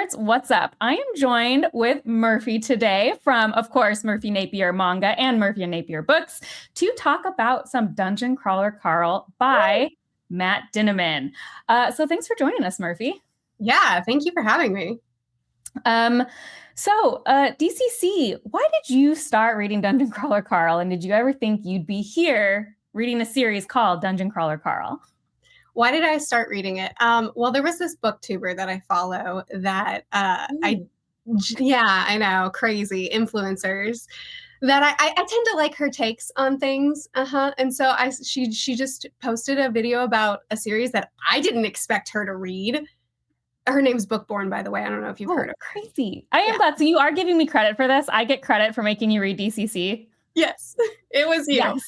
nerds, what's up? I am joined with Merphy today from, of course, Merphy Napier manga and Merphy and Napier books to talk about some Dungeon Crawler Carl by Matt Dinneman. So thanks for joining us, Merphy. Yeah, thank you for having me. DCC, why did you start reading Dungeon Crawler Carl, and did you ever think you'd be here reading a series called Dungeon Crawler Carl? Why did I start reading it? Well, there was this booktuber that I follow that I know, crazy influencers that I tend to like her takes on things. And so she just posted a video about a series that I didn't expect her to read. Her name's Bookborn, by the way. I don't know if you've heard of her. Crazy. I am glad. So you are giving me credit for this. I get credit for making you read DCC. Yes, it was you. Yes.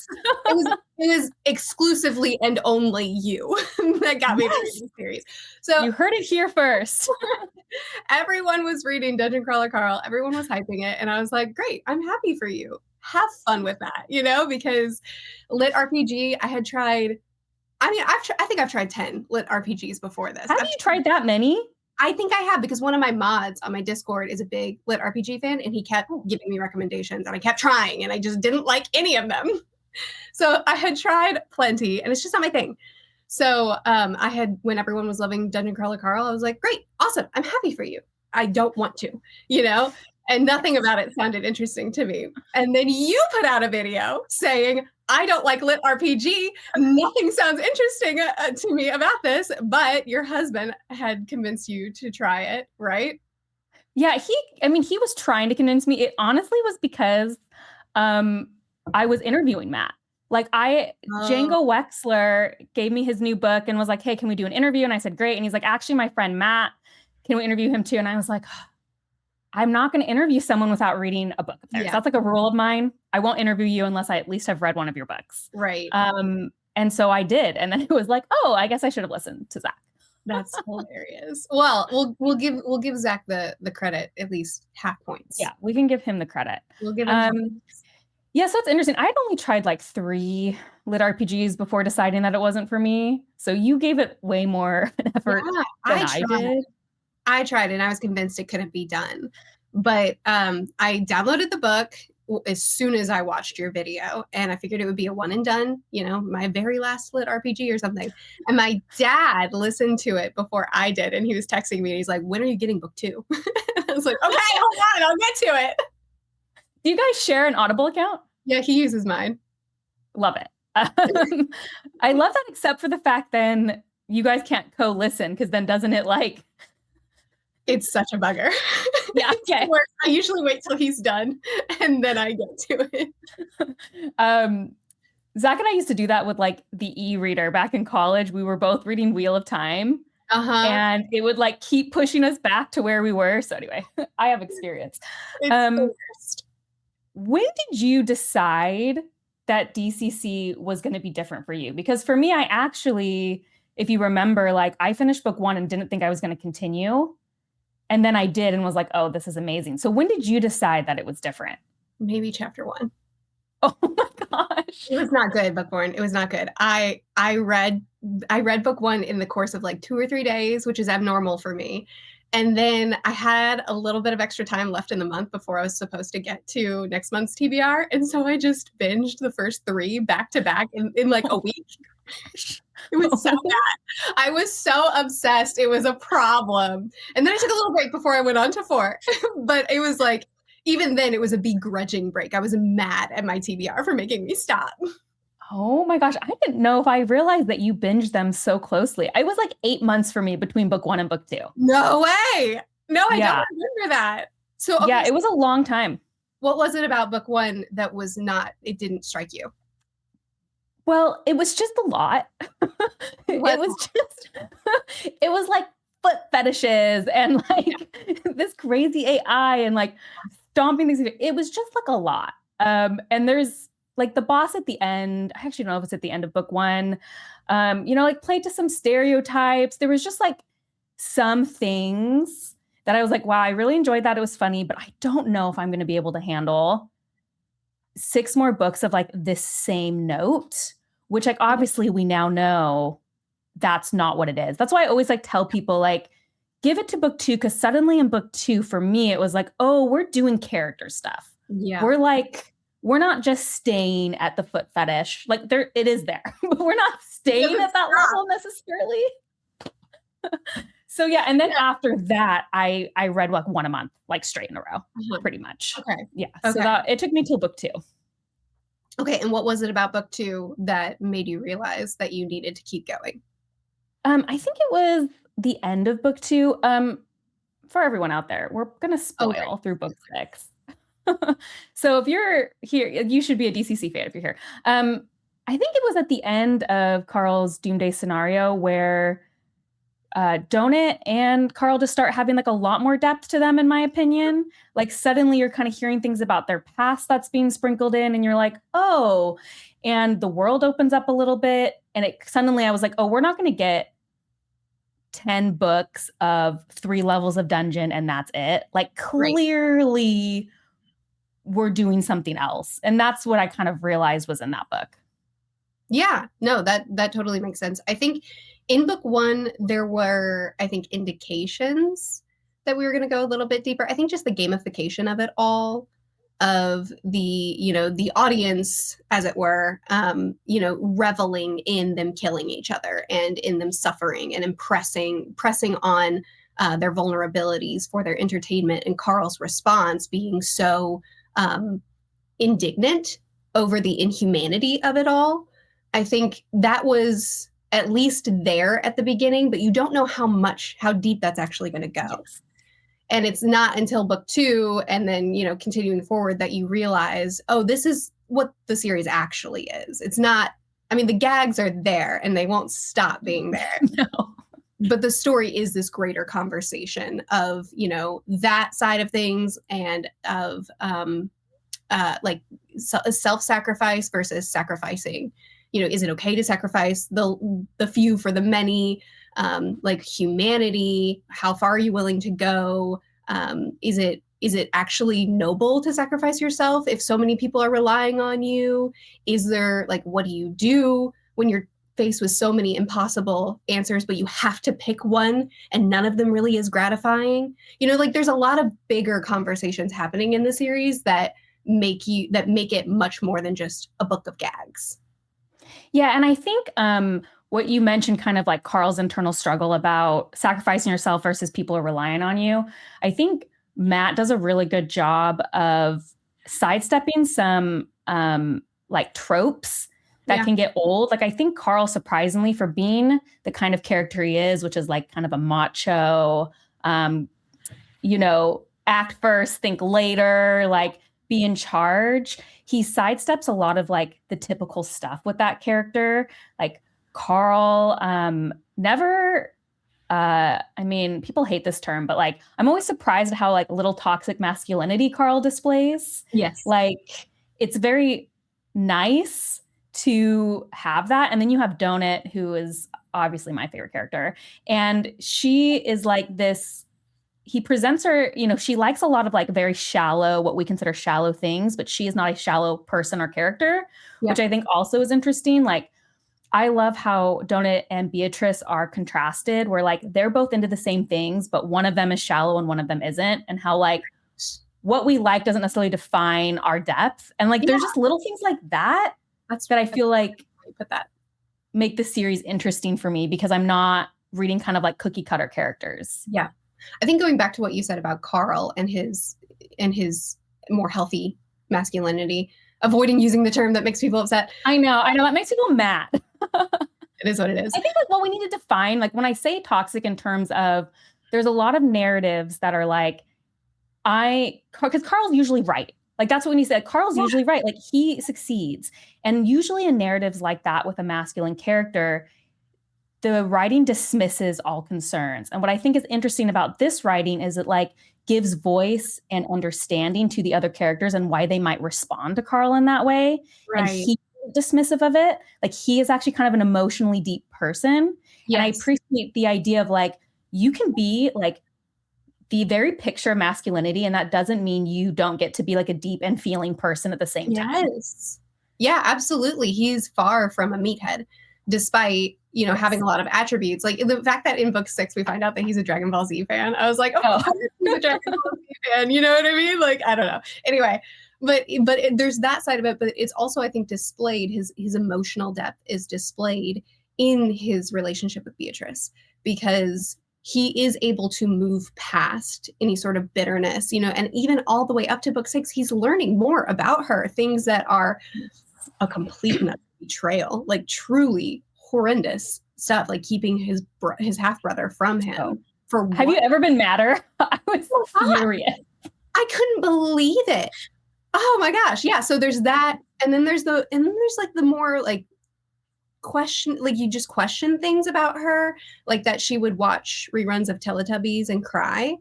it was exclusively and only you that got me to read the series. So you heard it here first. Everyone was reading Dungeon Crawler Carl. Everyone was hyping it. And I was like, great, I'm happy for you. Have fun with that, because LitRPG, I had tried, I think I've tried 10 LitRPGs before this. Have you tried that many? I think I have, because one of my mods on my Discord is a big LitRPG fan, and he kept giving me recommendations, and I kept trying, and I just didn't like any of them. So I had tried plenty, and it's just not my thing. So when everyone was loving Dungeon Crawler Carl, I was like, great, awesome, I'm happy for you. I don't want to, and nothing about it sounded interesting to me. And then you put out a video saying, I don't like LitRPG. Nothing sounds interesting to me about this, but your husband had convinced you to try it, right? Yeah, he was trying to convince me. It honestly was because I was interviewing Matt. Django Wexler gave me his new book and was like, hey, can we do an interview? And I said, great. And he's like, actually, my friend Matt, can we interview him too? And I was like, I'm not going to interview someone without reading a book of theirs. Yeah. That's like a rule of mine. I won't interview you unless I at least have read one of your books. Right. And so I did. And then it was like, oh, I guess I should have listened to Zach. That's hilarious. Well, we'll give Zach the credit, at least half points. Yeah, we can give him the credit. We'll give him yeah, so it's interesting. I had only tried like 3 LitRPGs before deciding that it wasn't for me. So you gave it way more effort than I did. I tried, and I was convinced it couldn't be done. But I downloaded the book as soon as I watched your video, and I figured it would be a one and done, my very last LitRPG or something. And my dad listened to it before I did, and he was texting me, and he's like, when are you getting book 2? I was like, okay, hold on, I'll get to it. Do you guys share an Audible account? Yeah, he uses mine. Love it. I love that, except for the fact then you guys can't co-listen, because then doesn't it like... It's such a bugger. Yeah, okay. I usually wait till he's done, and then I get to it. Zach and I used to do that with like the e-reader back in college. We were both reading Wheel of Time. And it would like keep pushing us back to where we were. So anyway, I have experience. It's the worst. When did you decide that DCC was going to be different for you? Because for me, I actually, if you remember, like I finished book 1 and didn't think I was going to continue. And then I did and was like, oh, this is amazing. So when did you decide that it was different? Maybe chapter 1. Oh my gosh. It was not good, Bookborn. It was not good. I read book 1 in the course of like 2 or 3 days, which is abnormal for me. And then I had a little bit of extra time left in the month before I was supposed to get to next month's TBR. And so I just binged the first 3 back to back in like a week. It was so bad. I was so obsessed. It was a problem. And then I took a little break before I went on to 4. But it was like, even then, it was a begrudging break. I was mad at my TBR for making me stop. Oh my gosh. I didn't know if I realized that you binged them so closely. It was like 8 months for me between book 1 and book 2. No way. No, I don't remember that. So okay, yeah, it was a long time. What was it about book 1 that it didn't strike you? Well, it was just a lot. It was like foot fetishes and like this crazy AI and like stomping things. It was just like a lot. And there's like the boss at the end. I actually don't know if it's at the end of book 1. Like played to some stereotypes. There was just like some things that I was like, wow, I really enjoyed that. It was funny, but I don't know if I'm going to be able to handle 6 more books of like this same note, which like obviously we now know that's not what it is. That's why I always like tell people like give it to book 2, because suddenly in book 2, for me, it was like, oh, we're doing character stuff. Yeah. We're not just staying at the foot fetish. Like it is there, but we're not staying at that level necessarily. So yeah, and then after that, I read like one a month, like straight in a row, pretty much. Okay. Yeah. So that it took me till book 2. Okay, and what was it about book 2 that made you realize that you needed to keep going? I think it was the end of book 2. For everyone out there, we're gonna spoil through book 6. So if you're here, you should be a DCC fan if you're here. I think it was at the end of Carl's Doomsday scenario where Donut and Carl just start having like a lot more depth to them, in my opinion. Like suddenly you're kind of hearing things about their past that's being sprinkled in, and you're like, oh, and the world opens up a little bit. And suddenly I was like, oh, we're not going to get 10 books of 3 levels of dungeon and that's it. Like clearly we're doing something else. And that's what I kind of realized was in that book. Yeah, no, that totally makes sense. I think in book 1, there were, I think, indications that we were going to go a little bit deeper. I think just the gamification of it all, of the, the audience, as it were, reveling in them killing each other and in them suffering and pressing on their vulnerabilities for their entertainment, and Carl's response being so indignant over the inhumanity of it all. I think that was at least there at the beginning, but you don't know how deep that's actually going to go. Yes. And it's not until book 2 and then, continuing forward that you realize, oh, this is what the series actually is. It's not, the gags are there and they won't stop being there. No. But the story is this greater conversation of, that side of things, and of self-sacrifice versus sacrificing. Is it okay to sacrifice the few for the many? Like humanity, how far are you willing to go? Is it actually noble to sacrifice yourself if so many people are relying on you? Is there, what do you do when you're faced with so many impossible answers, but you have to pick one and none of them really is gratifying? There's a lot of bigger conversations happening in the series that make it much more than just a book of gags. Yeah, and I think what you mentioned, kind of like Carl's internal struggle about sacrificing yourself versus people are relying on you. I think Matt does a really good job of sidestepping some tropes that can get old. Like I think Carl, surprisingly, for being the kind of character he is, which is like kind of a macho, act first, think later, like be in charge. He sidesteps a lot of like the typical stuff with that character. Like Carl never, people hate this term, but like I'm always surprised at how like little toxic masculinity Carl displays. Yes. Like it's very nice to have that. And then you have Donut, who is obviously my favorite character. And she is like this, he presents her, she likes a lot of like very shallow, what we consider shallow things, but she is not a shallow person or character, which I think also is interesting. Like, I love how Donut and Beatrice are contrasted, where like they're both into the same things, but one of them is shallow and one of them isn't. And how like what we like doesn't necessarily define our depth. And like there's just little things like that that I feel like make the series interesting for me, because I'm not reading kind of like cookie cutter characters. Yeah. I think going back to what you said about Carl and his more healthy masculinity, avoiding using the term that makes people upset. I know. That makes people mad. It is what it is. I think like what we need to define, like when I say toxic in terms of, there's a lot of narratives that are like, because Carl's usually right. Like that's what we need to say. Carl's usually right. Like he succeeds. And usually in narratives like that with a masculine character, the writing dismisses all concerns. And what I think is interesting about this writing is it like gives voice and understanding to the other characters and why they might respond to Carl in that way. Right. And he's dismissive of it. Like he is actually kind of an emotionally deep person. Yes. And I appreciate the idea of like, you can be like the very picture of masculinity, and that doesn't mean you don't get to be like a deep and feeling person at the same time. Yes. Yeah, absolutely. He's far from a meathead, despite you know, having a lot of attributes. Like the fact that in book 6 we find out that he's a Dragon Ball Z fan. I was like, of course he's a Dragon Ball Z fan. You know what I mean? Like, I don't know. Anyway, but there's that side of it, but it's also, I think, displayed, his emotional depth is displayed in his relationship with Beatrice, because he is able to move past any sort of bitterness, you know, and even all the way up to book 6, he's learning more about her, things that are a complete betrayal, like truly horrendous stuff, like keeping his half brother from him. Have you ever been madder? I was furious. I couldn't believe it. Oh my gosh. Yeah. So there's that. And then there's like the more like question, like you just question things about her, like that she would watch reruns of Teletubbies and cry.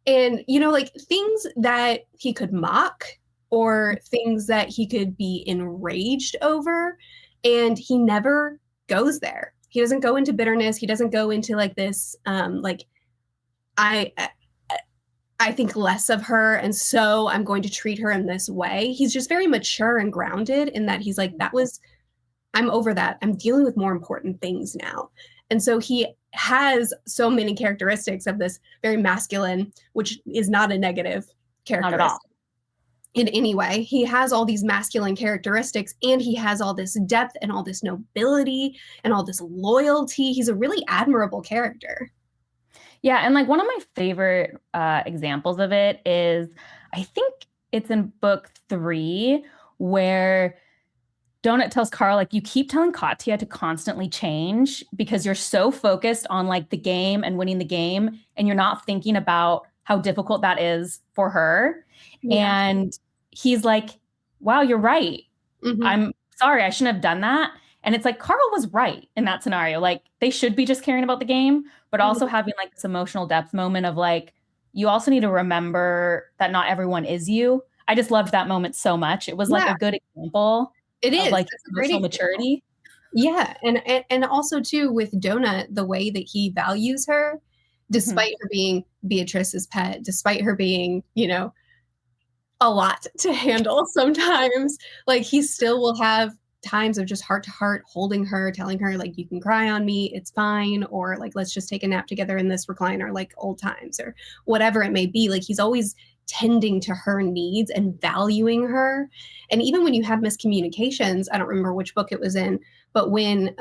And, you know, like things that he could mock or things that he could be enraged over. And he never goes there. He doesn't go into bitterness. He doesn't go into like this, like, I think less of her, and so I'm going to treat her in this way. He's just very mature and grounded in that he's like, I'm over that. I'm dealing with more important things now. And so he has so many characteristics of this very masculine, which is not a negative characteristic. Not at all. In any way. He has all these masculine characteristics, and he has all this depth and all this nobility and all this loyalty. He's a really admirable character. Yeah, and like one of my favorite examples of it is, I think it's in book 3, where Donut tells Carl, like, you keep telling Katya to constantly change because you're so focused on like the game and winning the game, and you're not thinking about how difficult that is for her. Yeah. And he's like, wow, you're right. Mm-hmm. I'm sorry, I shouldn't have done that. And it's like, Carl was right in that scenario. Like, they should be just caring about the game, but also having like this emotional depth moment of like, you also need to remember that not everyone is you. I just loved that moment so much. It was like a good example. It is like emotional maturity. Yeah. And also too with Donut, the way that he values her, despite her being Beatrice's pet, despite her being, you know, a lot to handle sometimes, like he still will have times of just heart to heart holding her, telling her like, you can cry on me, it's fine, or like, let's just take a nap together in this recliner, like old times, or whatever it may be. Like he's always tending to her needs and valuing her. And even when you have miscommunications, I don't remember which book it was in, but when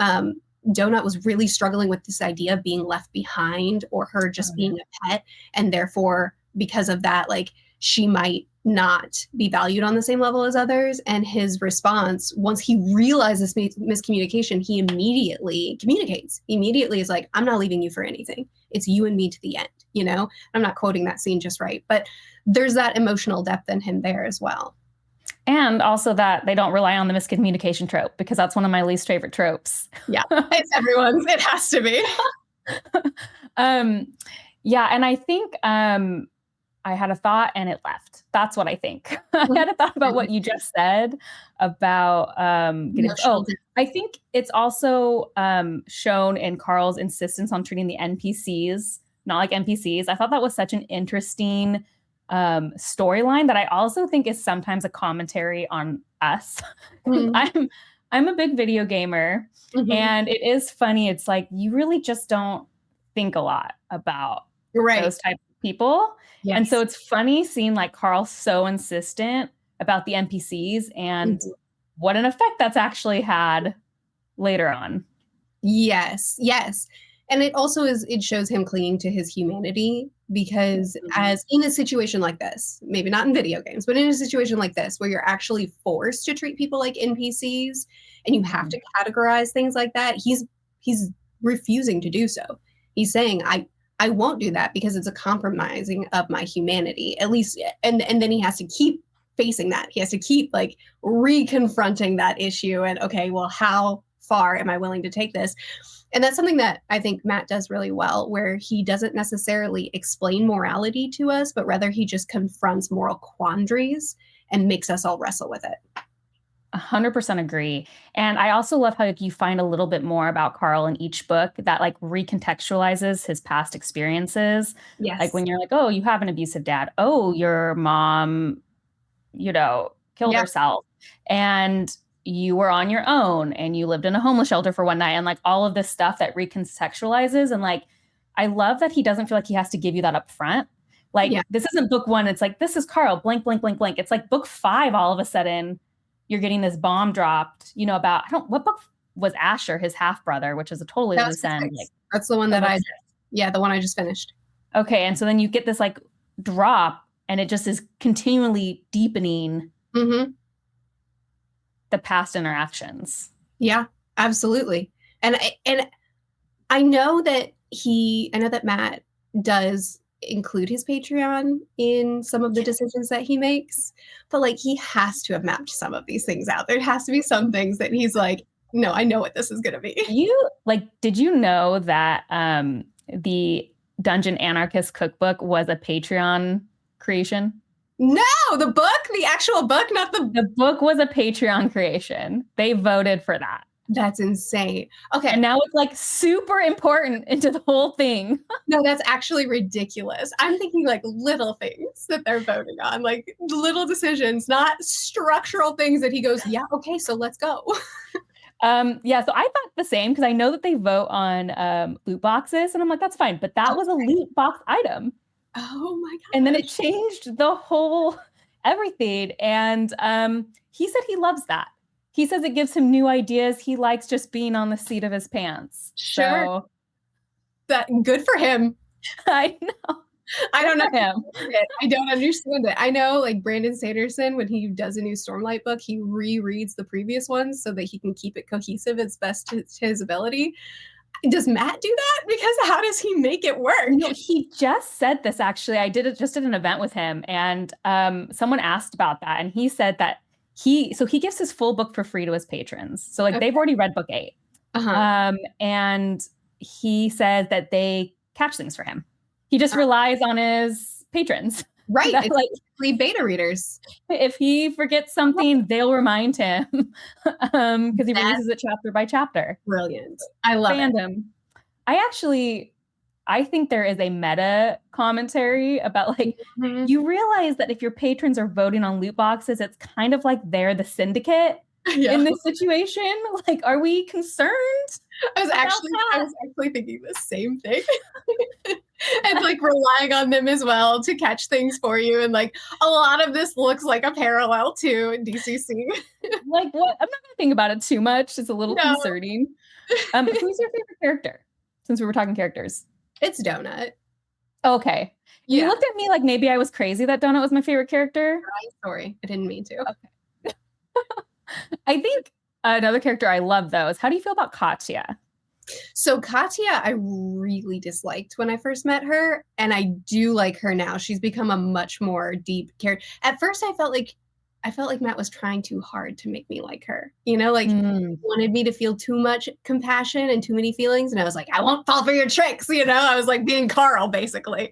Donut was really struggling with this idea of being left behind or her just being a pet, and therefore because of that, like she might not be valued on the same level as others. And his response, once he realizes miscommunication, he immediately communicates. Immediately is like, I'm not leaving you for anything. It's you and me to the end, you know? I'm not quoting that scene just right, but there's that emotional depth in him there as well. And also that they don't rely on the miscommunication trope, because that's one of my least favorite tropes. Yeah, it's everyone's. It has to be. Yeah, and I think I had a thought and it left. That's what I think. I had a thought about what you just said about I think it's also shown in Carl's insistence on treating the NPCs not like NPCs. I thought that was such an interesting storyline that I also think is sometimes a commentary on us. I'm a big video gamer, and it is funny. It's like you really just don't think a lot about those types of people. Yes. And so it's funny seeing like Carl so insistent about the NPCs and what an effect that's actually had later on. Yes. And it also it shows him clinging to his humanity, because as in a situation like this, maybe not in video games, but in a situation like this, where you're actually forced to treat people like NPCs and you have to categorize things like that, he's refusing to do so. He's saying, I won't do that because it's a compromising of my humanity, at least. And then he has to keep facing that. He has to keep like reconfronting that issue. And okay, well, how far am I willing to take this? And that's something that I think Matt does really well, where he doesn't necessarily explain morality to us, but rather he just confronts moral quandaries and makes us all wrestle with it. 100% agree. And I also love how you find a little bit more about Carl in each book that like recontextualizes his past experiences. Yes. Like when you're like, oh, you have an abusive dad. Oh, your mom, killed herself. And, you were on your own and you lived in a homeless shelter for one night and like all of this stuff that recontextualizes. And like, I love that he doesn't feel like he has to give you that up front. Like, Yeah. this isn't book one. It's like, this is Carl, blank, blank, blank, blank. It's like book 5, all of a sudden, you're getting this bomb dropped, about, what book was Asher, his half brother, which is a totally loose end. Like, that's the one that the one I just finished. Okay. And so then you get this like drop and it just is continually deepening the past interactions. Yeah, absolutely. And I know that Matt does include his Patreon in some of the decisions that he makes, but like he has to have mapped some of these things out. There has to be some things that he's like, no, I know what this is going to be. Did you know that the Dungeon Anarchist cookbook was a Patreon creation? No, the actual book, not the book was a Patreon creation. They voted for that. That's insane. Okay. And now it's like super important into the whole thing. No, that's actually ridiculous. I'm thinking like little things that they're voting on, like little decisions, not structural things that he goes, yeah, okay, so let's go. Yeah, so I thought the same because I know that they vote on loot boxes and I'm like, that's fine. But that was a loot box item. Oh my God. And then it changed the whole everything. And he said he loves that. He says it gives him new ideas. He likes just being on the seat of his pants. Sure. So, that good for him. I know. I don't know him. I don't understand it. I know like Brandon Sanderson, when he does a new Stormlight book, he rereads the previous ones so that he can keep it cohesive as best to his ability. Does Matt do that? Because how does he make it work? No, he just said this actually. I did it just at an event with him, and someone asked about that, and he said that he gives his full book for free to his patrons. So like they've already read book 8, and he says that they catch things for him. He just relies on his patrons. Right. It's like beta readers. If he forgets something, they'll remind him because he releases it chapter by chapter. Brilliant. I love fandom. I think there is a meta commentary about like, you realize that if your patrons are voting on loot boxes, it's kind of like they're the syndicate in this situation. Like, are we concerned? I was actually thinking the same thing. And like relying on them as well to catch things for you. And like a lot of this looks like a parallel to DCC. Like what? I'm not gonna think about it too much. It's a little concerning. Who's your favorite character? Since we were talking characters. It's Donut. Okay. You looked at me like maybe I was crazy that Donut was my favorite character. I'm sorry. I didn't mean to. Okay. I think another character I love though is, how do you feel about Katya? So Katya, I really disliked when I first met her, and I do like her now. She's become a much more deep character. At first, I felt like Matt was trying too hard to make me like her. Like wanted me to feel too much compassion and too many feelings, and I was like, I won't fall for your tricks. I was like being Carl basically.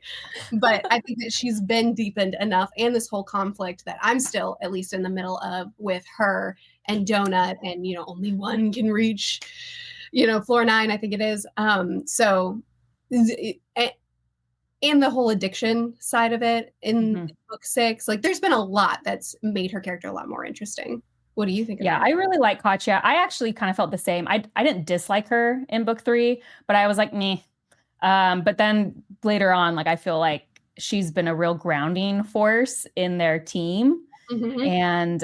But I think that she's been deepened enough, and this whole conflict that I'm still at least in the middle of with her and Donut, and only one can reach. Floor 9, I think it is. So, and the whole addiction side of it in book 6, like there's been a lot that's made her character a lot more interesting. What do you think? Yeah, I really like Katya. I actually kind of felt the same. I didn't dislike her in book 3, but I was like, meh. But then later on, like I feel like she's been a real grounding force in their team. And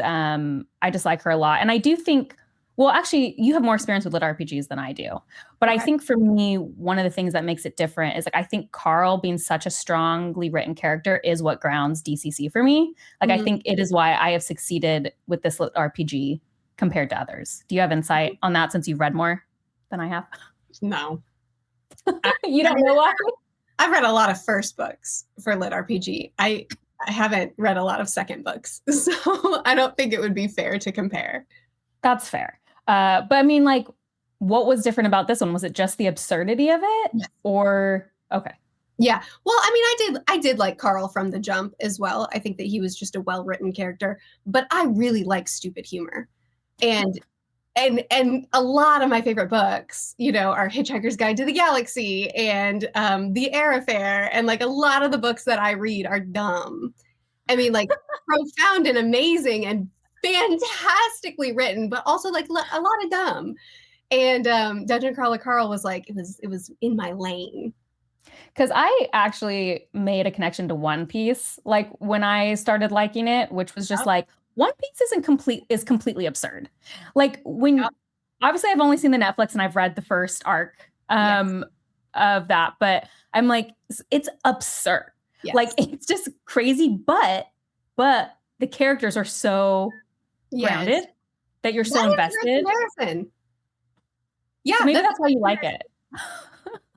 I just like her a lot. And I do think, well, actually, you have more experience with LitRPGs than I do. But I think for me, one of the things that makes it different is like, I think Carl being such a strongly written character is what grounds DCC for me. Like, I think it is why I have succeeded with this LitRPG compared to others. Do you have insight on that since you've read more than I have? No. You don't know why? I've read a lot of first books for LitRPG. I haven't read a lot of second books. So I don't think it would be fair to compare. That's fair. But I mean, like, what was different about this one? Was it just the absurdity of it? Yes. Or, okay. Yeah. Well, I mean, I did like Carl from the jump as well. I think that he was just a well-written character, but I really like stupid humor. And a lot of my favorite books, are Hitchhiker's Guide to the Galaxy and The Air Affair. And like a lot of the books that I read are dumb. I mean, like profound and amazing and fantastically written, but also like a lot of dumb. And Dungeon Crawler Carl was like, it was in my lane. Because I actually made a connection to One Piece, like when I started liking it, which was just Yep, like One Piece is completely absurd. Like yep, when obviously I've only seen the Netflix and I've read the first arc yes, of that, but I'm like, it's absurd. Like yes, it's just crazy, but the characters are so yes. grounded that you're so That is a great invested. comparison. So Yeah, maybe that's that's why you like it.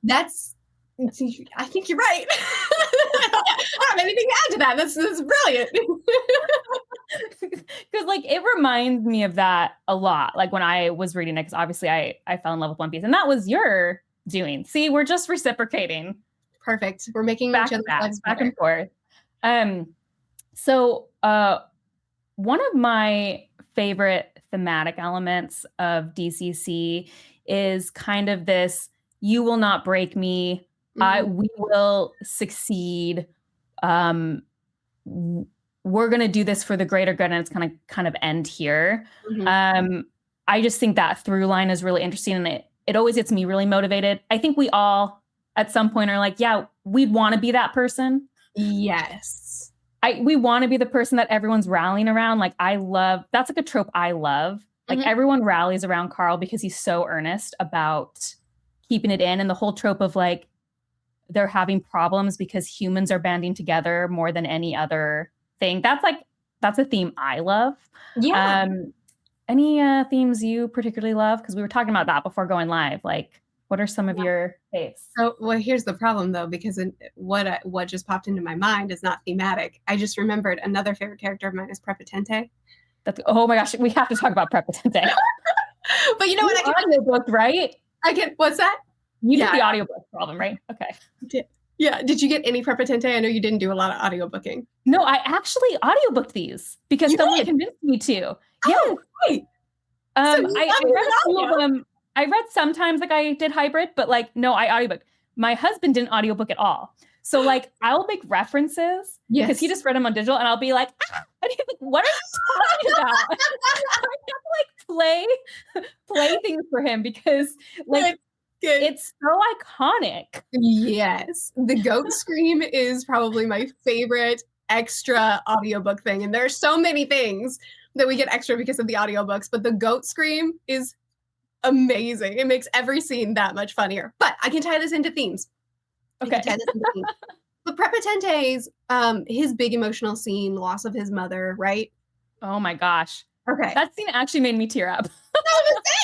that's. I think you're right. I don't have anything to add to that. That's brilliant. Because like it reminds me of that a lot. Like when I was reading it, because obviously I fell in love with One Piece, and that was your doing. See, we're just reciprocating Perfect. We're making each other's lives back better. and forth. Um, so one of my favorite thematic elements of DCC is kind of this: "You will not break me. Mhm, We will succeed. Um, we're going to do this for the greater good," and it's kind of end here. mhm. um I just think that through line is really interesting, and it always gets me really motivated. I think we all at some point are like, yeah, we'd want to be that person. Yes. We want to be the person that everyone's rallying around. Like I love that's like a trope I love. Like Mhm. everyone rallies around Carl because he's so earnest about keeping it in, and the whole trope of like they're having problems because humans are banding together more than any other thing. That's a theme I love. Yeah. Any themes you particularly love? Because we were talking about that before going live. Like, what are some of your faves? So, well, here's the problem though, because what just popped into my mind is not thematic. I just remembered another favorite character of mine is Prepotente. That's oh my gosh, we have to talk about Prepotente. But you know You what? audiobooked, right? I can. What's that? You did Yeah. the audiobook problem, right? Okay. Did, yeah. Did you get any Prepotente? I know you didn't do a lot of audiobooking. No, I actually audiobooked these because You someone did. convinced me to. Yes. Oh, right. So you I love me read a few with of audio. them. I read sometimes like I did hybrid, but like no, I audiobook. My husband didn't audiobook at all. So like I'll make references because he Yes. just read them on digital, and I'll be like, ah! And he's like, what are you talking about? I have to like play things for him because like Good. Good. it's so iconic. Yes. The goat scream is probably my favorite extra audiobook thing. And there are so many things that we get extra because of the audiobooks, but the goat scream is amazing. It makes every scene that much funnier. But I can tie this into themes. I can Okay. tie this into themes. But Prepotente's his big emotional scene, loss of his mother, right? Oh my gosh. Okay. That scene actually made me tear up.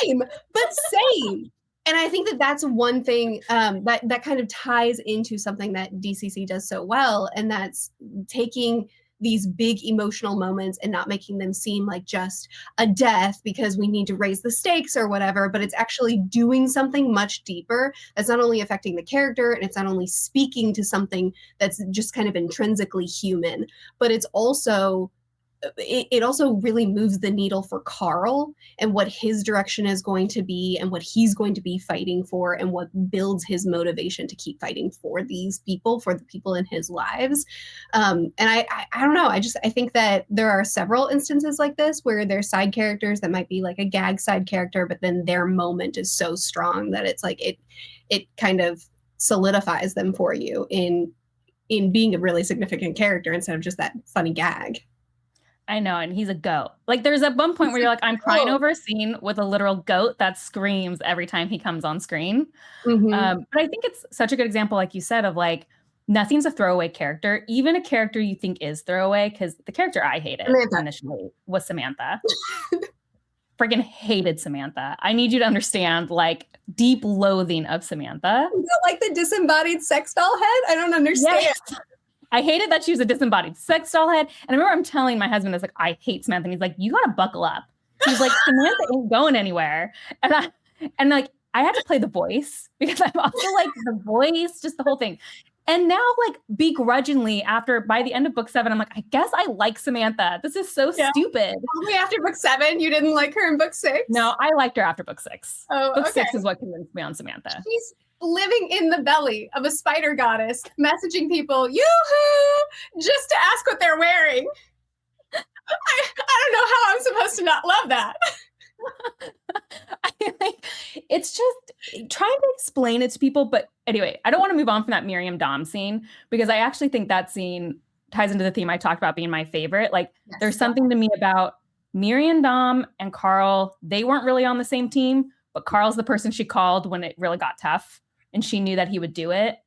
Same, but same. And I think that that's one thing that kind of ties into something that DCC does so well, and that's taking these big emotional moments and not making them seem like just a death because we need to raise the stakes or whatever, but it's actually doing something much deeper that's not only affecting the character and it's not only speaking to something that's just kind of intrinsically human, but it's also it also really moves the needle for Carl and what his direction is going to be and what he's going to be fighting for and what builds his motivation to keep fighting for these people, for the people in his lives. And I don't know. I think that there are several instances like this where there's side characters that might be like a gag side character, but then their moment is so strong that it's like it kind of solidifies them for you in being a really significant character instead of just that funny gag. I know, and he's a goat. Like there's at one point where you're like, I'm crying over a scene with a literal goat that screams every time he comes on screen. Mm-hmm. But I think it's such a good example, like you said, of like nothing's a throwaway character, even a character you think is throwaway, because the character I hated Samantha. initially was Samantha. Freaking hated Samantha. I need you to understand like deep loathing of Samantha. You don't like the disembodied sex doll head? I don't understand. Yes. I hated that she was a disembodied sex doll head. And I remember I'm telling my husband this, like, I hate Samantha. And he's like, you gotta buckle up. He's like, Samantha ain't going anywhere. And like, I had to play the voice because I'm also like the voice, just the whole thing. And now, like, begrudgingly, by the end of book 7, I'm like, I guess I like Samantha. This is so stupid. Only after book 7, you didn't like her in book 6? No, I liked her after book 6. Oh, book okay. 6 is what convinced me on Samantha. She's living in the belly of a spider goddess, messaging people, yoo-hoo, just to ask what they're wearing. I don't know how I'm supposed to not love that. It's just trying to explain it to people. But anyway, I don't want to move on from that Miriam Dom scene because I actually think that scene ties into the theme I talked about being my favorite. Like, there's something to me about Miriam Dom and Carl. They weren't really on the same team, but Carl's the person she called when it really got tough, and she knew that he would do it.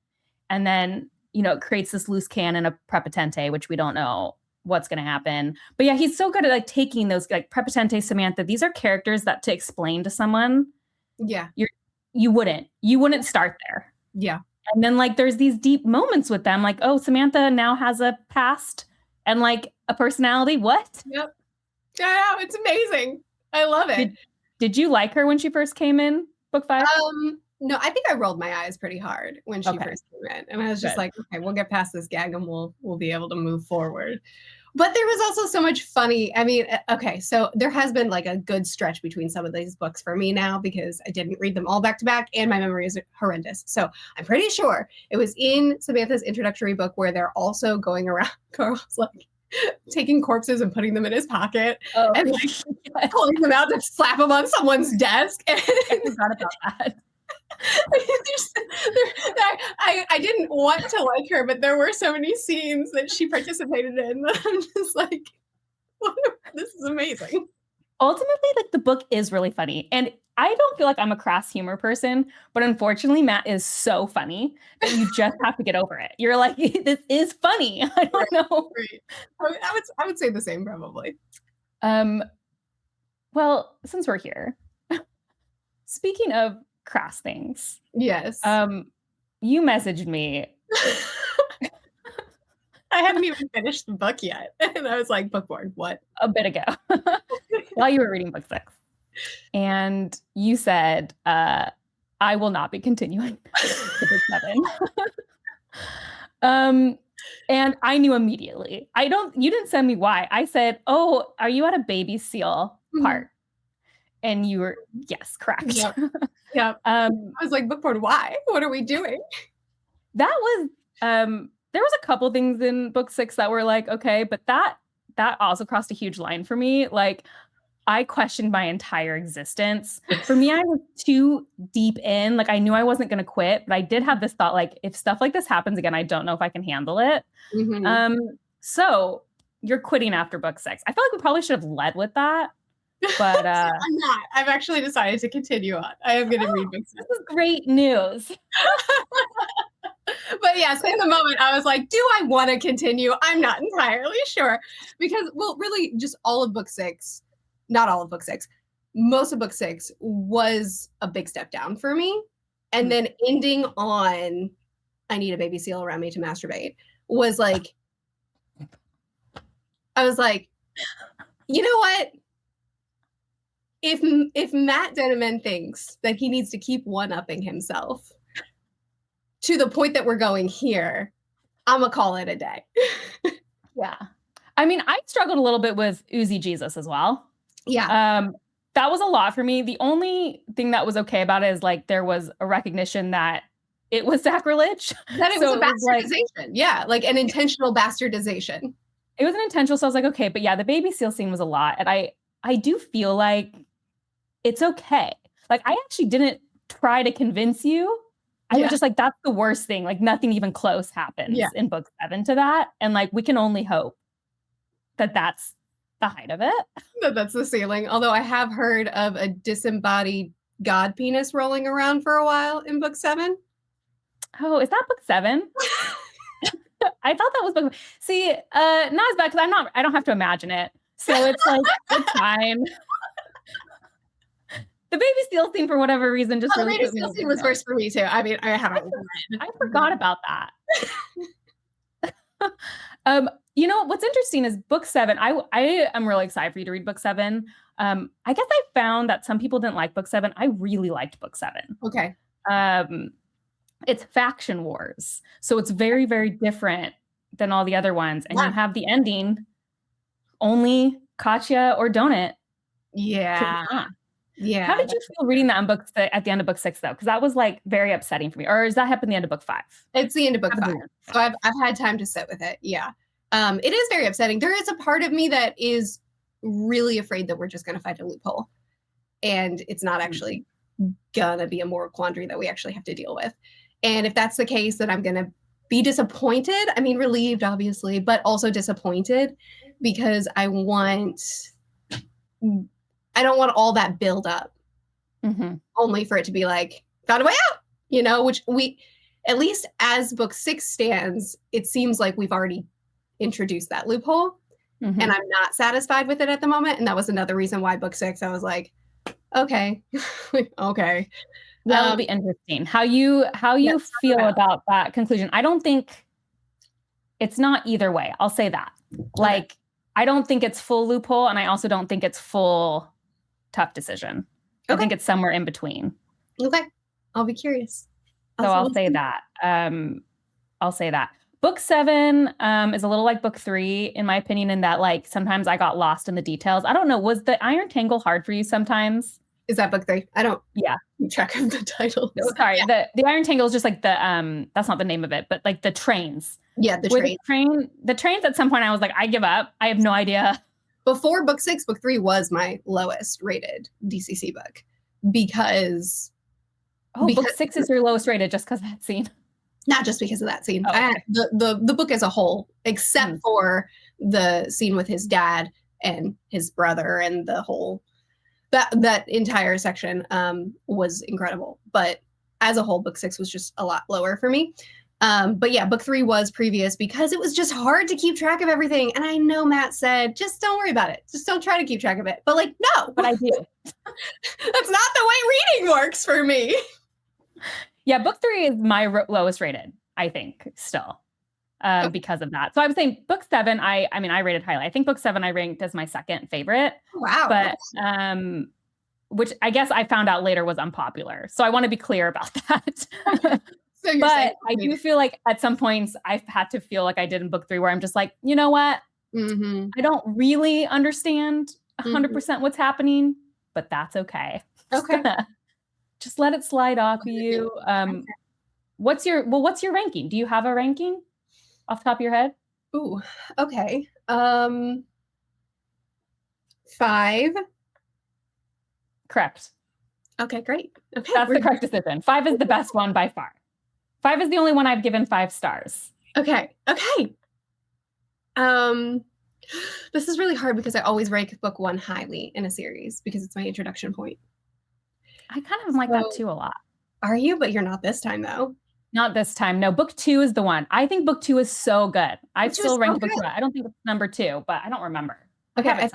And then, it creates this loose cannon of Prepotente, which we don't know what's going to happen. But yeah, he's so good at like taking those like Prepotente, Samantha. These are characters that to explain to someone, you wouldn't start there. Yeah. And then like there's these deep moments with them, like, oh, Samantha now has a past and like a personality. What? Yep. Yeah, it's amazing. I love it. Did you like her when she first came in book 5? No, I think I rolled my eyes pretty hard when she first came in. And I was just like, okay, we'll get past this gag and we'll be able to move forward. But there was also so much funny. I mean, okay, so there has been like a good stretch between some of these books for me now because I didn't read them all back to back and my memory is horrendous. So I'm pretty sure it was in Samantha's introductory book where they're also going around, Carl's like taking corpses and putting them in his pocket and like pulling them out to slap them on someone's desk. And I forgot about that. I didn't want to like her, but there were so many scenes that she participated in that I'm just like, this is amazing. Ultimately, like the book is really funny. And I don't feel like I'm a crass humor person, but unfortunately, Matt is so funny that you just have to get over it. You're like, this is funny. I don't know. Right. I would say the same probably. Well, since we're here, speaking of crass things. Yes. You messaged me. I hadn't even finished the book yet. And I was like, bookboard, what? A bit ago. While you were reading book 6. And you said, I will not be continuing to book 7. And I knew immediately. You didn't send me why. I said, oh, are you at a baby seal part? And you were, yes, correct. Yep. Yep. I was like, bookboard, why? What are we doing? That was, there was a couple things in book 6 that were like, okay, but that also crossed a huge line for me. Like, I questioned my entire existence. For me, I was too deep in. Like, I knew I wasn't going to quit, but I did have this thought, like, if stuff like this happens again, I don't know if I can handle it. So you're quitting after book 6. I feel like we probably should have led with that. But I'm not. I've actually decided to continue on. I am going to read books. This is great news. But yes, in the moment, I was like, do I want to continue? I'm not entirely sure. Because, well, really, just all of book 6, not all of book 6, most of book 6 was a big step down for me. And then ending on, I need a baby seal around me to masturbate, was like, I was like, you know what? If Matt Denneman thinks that he needs to keep one-upping himself to the point that we're going here, I'm gonna call it a day. Yeah. I mean, I struggled a little bit with Uzi Jesus as well. Yeah. That was a lot for me. The only thing that was okay about it is like there was a recognition that it was sacrilege. That it was a bastardization. Yeah, like an intentional bastardization. It was an intentional, so I was like, okay, but yeah, the baby seal scene was a lot. And I do feel like it's okay. Like, I actually didn't try to convince you. I was just like, that's the worst thing. Like, nothing even close happens in book 7 to that. And like, we can only hope that that's the height of it. That's the ceiling. Although I have heard of a disembodied God penis rolling around for a while in book 7. Oh, is that book 7? I thought that was book. See, not as bad because I don't have to imagine it. So it's like, it's fine. The baby seal scene, for whatever reason, just really. The baby seal scene was worse for me too. I mean, I haven't. I forgot about that. You know what's interesting is book 7. I am really excited for you to read book 7. I guess I found that some people didn't like book 7. I really liked book 7. Okay. It's faction wars, so it's very, very different than all the other ones, and you have the ending. Only Katya or Donut. Yeah. Yeah. How did you feel reading that at the end of book 6 though? Because that was like very upsetting for me. Or does that happen at the end of book 5? It's the end of book 5. So I've had time to sit with it. Yeah. It is very upsetting. There is a part of me that is really afraid that we're just going to find a loophole and it's not actually gonna be a moral quandary that we actually have to deal with. And if that's the case, then I'm gonna be disappointed. I mean, relieved, obviously, but also disappointed because I don't want all that build up only for it to be like, found a way out, which we, at least as book 6 stands, it seems like we've already introduced that loophole and I'm not satisfied with it at the moment. And that was another reason why book 6, I was like, okay. Okay. That'll be interesting. How you feel about that conclusion. I don't think it's not either way. I'll say that. Like, I don't think it's full loophole, and I also don't think it's full tough decision. I think it's somewhere in between. Okay. I'll be curious. I'll say that. I'll say that. Book 7 is a little like book 3, in my opinion, in that like sometimes I got lost in the details. I don't know. Was the Iron Tangle hard for you sometimes? Is that book 3? I don't keep track of the titles. No, sorry. Yeah. The Iron Tangle is just like the that's not the name of it, but like the trains. Yeah, the trains at some point I was like, I give up. I have no idea. Before book 6, book 3 was my lowest rated DCC book because book 6 is your lowest rated just because of that scene. Not just because of that scene. The book as a whole, except for the scene with his dad and his brother and the whole that entire section was incredible. But as a whole, book 6 was just a lot lower for me. But yeah, book 3 was previous because it was just hard to keep track of everything. And I know Matt said, just don't worry about it. Just don't try to keep track of it. But like, no. But I do. That's not the way reading works for me. Yeah, book 3 is my lowest rated, I think, still, because of that. So I was saying book 7, I mean, I rated highly. I think book 7 I ranked as my second favorite. Wow. But which I guess I found out later was unpopular. So I want to be clear about that. So but I do feel like at some points I've had to feel like I did in book 3 where I'm just like, you know what? I don't really understand 100% what's happening, but that's okay. Okay. Just let it slide off of you. What's your ranking? Do you have a ranking off the top of your head? Ooh, okay. 5. Correct. Okay, great. Okay. That's the correct decision. 5 is the best one by far. 5 is the only one I've given 5 stars. Okay. This is really hard because I always rank book 1 highly in a series because it's my introduction point. I kind of like that too a lot. Are you? But you're not this time though. Not this time. No, book 2 is the one. I think book 2 is so good. I still rank book 2. I don't think it's number 2, but I don't remember. Okay, I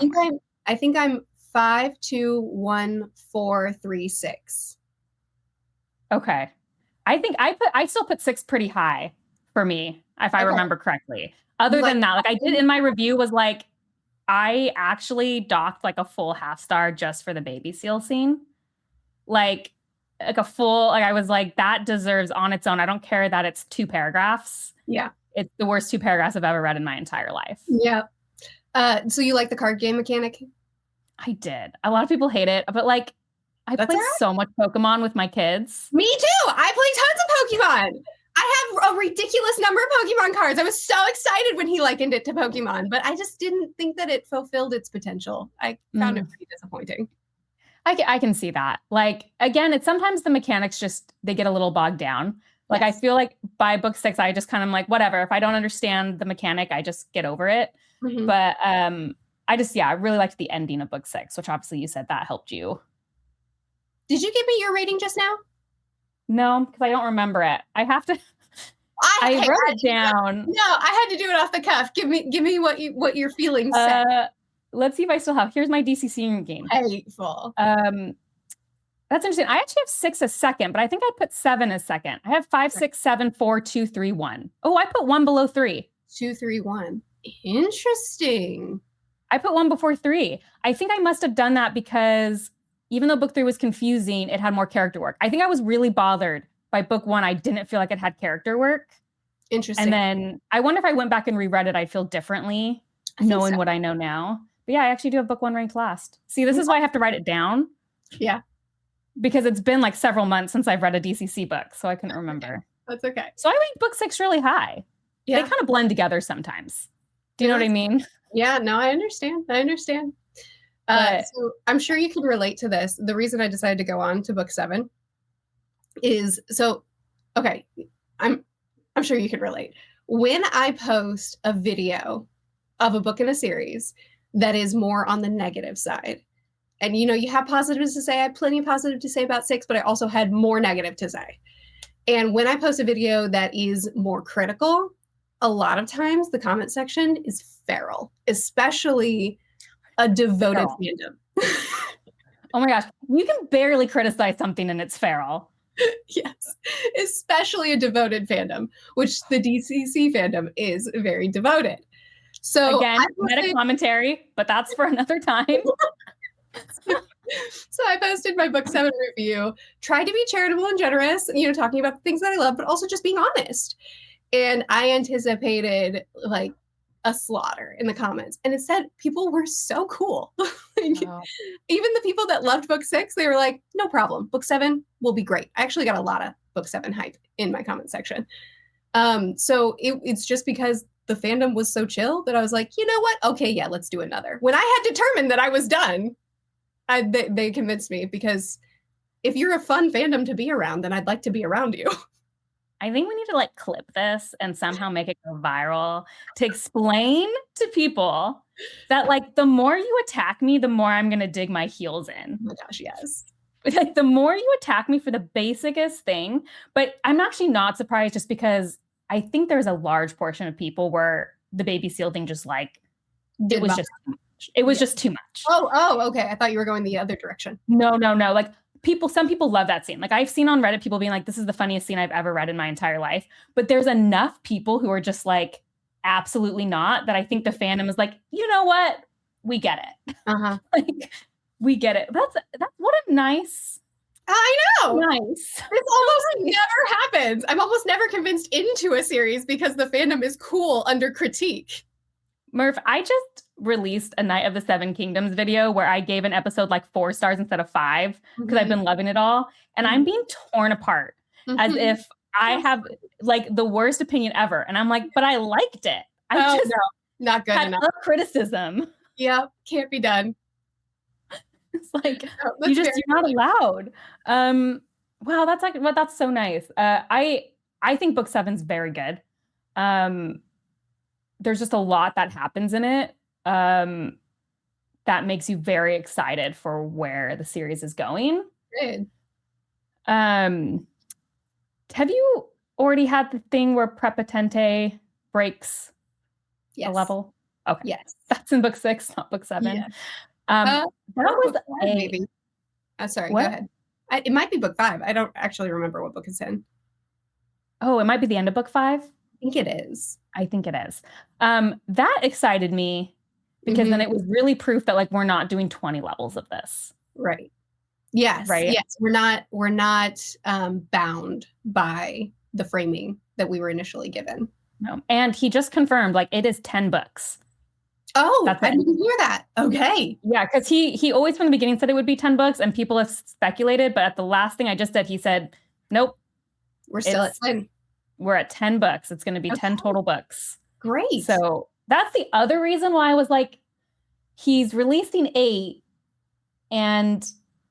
think I'm 5, 2, 1, 4, 3, 6. Okay. I think I still put 6 pretty high for me, if I remember correctly. Other than that, like I did in my review was like, I actually docked like a full half star just for the baby seal scene. Like a full, like I was like, that deserves on its own. I don't care that it's 2 paragraphs. Yeah. It's the worst 2 paragraphs I've ever read in my entire life. Yeah. So you like the card game mechanic? I did. A lot of people hate it, but like I play so much Pokemon with my kids. Me too. I play tons of Pokemon. I have a ridiculous number of Pokemon cards. I was so excited when he likened it to Pokemon, but I just didn't think that it fulfilled its potential. I found it pretty disappointing. I can see that. Like, again, it's sometimes the mechanics just, they get a little bogged down. Like, I feel like by book 6, I just kind of like, whatever. If I don't understand the mechanic, I just get over it. But I really liked the ending of book 6, which obviously you said that helped you. Did you give me your rating just now? No, because I don't remember it. I have to. I wrote it down. No, I had to do it off the cuff. Give me what your feelings say. Let's see if I still have. Here's my DCC game. Hateful. That's interesting. I actually have 6 as second, but I think I put 7 as second. I have 5, 6, 7, 4, 2, 3, 1. Oh, I put 1 below 3. 2, 3, 1. Interesting. I put 1 before 3. I think I must have done that because even though book 3 was confusing, it had more character work. I think I was really bothered by book 1. I didn't feel like it had character work. Interesting. And then I wonder if I went back and reread it, I'd feel differently knowing what I know now. But yeah, I actually do have book 1 ranked last. See, this is why I have to write it down. Yeah. Because it's been like several months since I've read a DCC book, so I couldn't remember. That's okay. So I ranked book 6 really high. Yeah. They kind of blend together sometimes. Do you know what I mean? Yeah, no, I understand. So I'm sure you can relate to this. The reason I decided to go on to book 7 is okay, I'm sure you can relate. When I post a video of a book in a series that is more on the negative side, and you have positives to say, I had plenty of positive to say about 6, but I also had more negative to say. And when I post a video that is more critical, a lot of times the comment section is feral, especially a devoted fandom. Oh my gosh, you can barely criticize something and it's feral. Yes, especially a devoted fandom, which the DCC fandom is very devoted. So again, meta commentary, but that's for another time. So I posted my book 7 review, tried to be charitable and generous, talking about the things that I love, but also just being honest. And I anticipated like a slaughter in the comments. And instead, people were so cool. Even the people that loved book 6, they were like, no problem. Book 7 will be great. I actually got a lot of book 7 hype in my comment section. So it's just because the fandom was so chill that I was like, you know what? Okay, yeah, let's do another. When I had determined that I was done, they convinced me, because if you're a fun fandom to be around, then I'd like to be around you. I think we need to like clip this and somehow make it go viral to explain to people that like the more you attack me, the more I'm going to dig my heels in. Oh my gosh, yes. Like the more you attack me for the basicest thing, but I'm actually not surprised, just because I think there's a large portion of people where the baby seal thing just like, it was just too much. It was just too much. Oh, okay. I thought you were going the other direction. No. Like some people love that scene. Like I've seen on Reddit people being like, this is the funniest scene I've ever read in my entire life. But there's enough people who are just like, absolutely not, that I think the fandom is like, you know what? We get it. Like we get it. That's what a nice. I know. Nice. This almost never happens. I'm almost never convinced into a series because the fandom is cool under critique. Murph, I just released a Night of the Seven Kingdoms video where I gave an episode like 4 stars instead of 5 because I've been loving it all. And I'm being torn apart as if I have like the worst opinion ever. And I'm like, but I liked it. I not good had enough. Criticism. Yep, can't be done. It's like, you're not allowed. Wow, that's so nice. I think book 7's very good. There's just a lot that happens in it that makes you very excited for where the series is going. Good. Have you already had the thing where Prepotente breaks a level? Okay. Yes. That's in book 6, not book 7. Yes. That was maybe. Sorry, what? Go ahead. It might be book 5. I don't actually remember what book it's in. Oh, it might be the end of book 5? I think it is. I think it is. That excited me because then it was really proof that like we're not doing 20 levels of this. Right. Yes. Right. Yes. We're not bound by the framing that we were initially given. No. And he just confirmed like it is 10 books. Oh, I didn't hear that. Okay. Yeah, because he always from the beginning said it would be 10 books and people have speculated, but at the last thing I just said, he said, nope. We're still at 10. We're at 10 books. It's going to be 10 total books. Great. So that's the other reason why I was like, he's releasing 8 and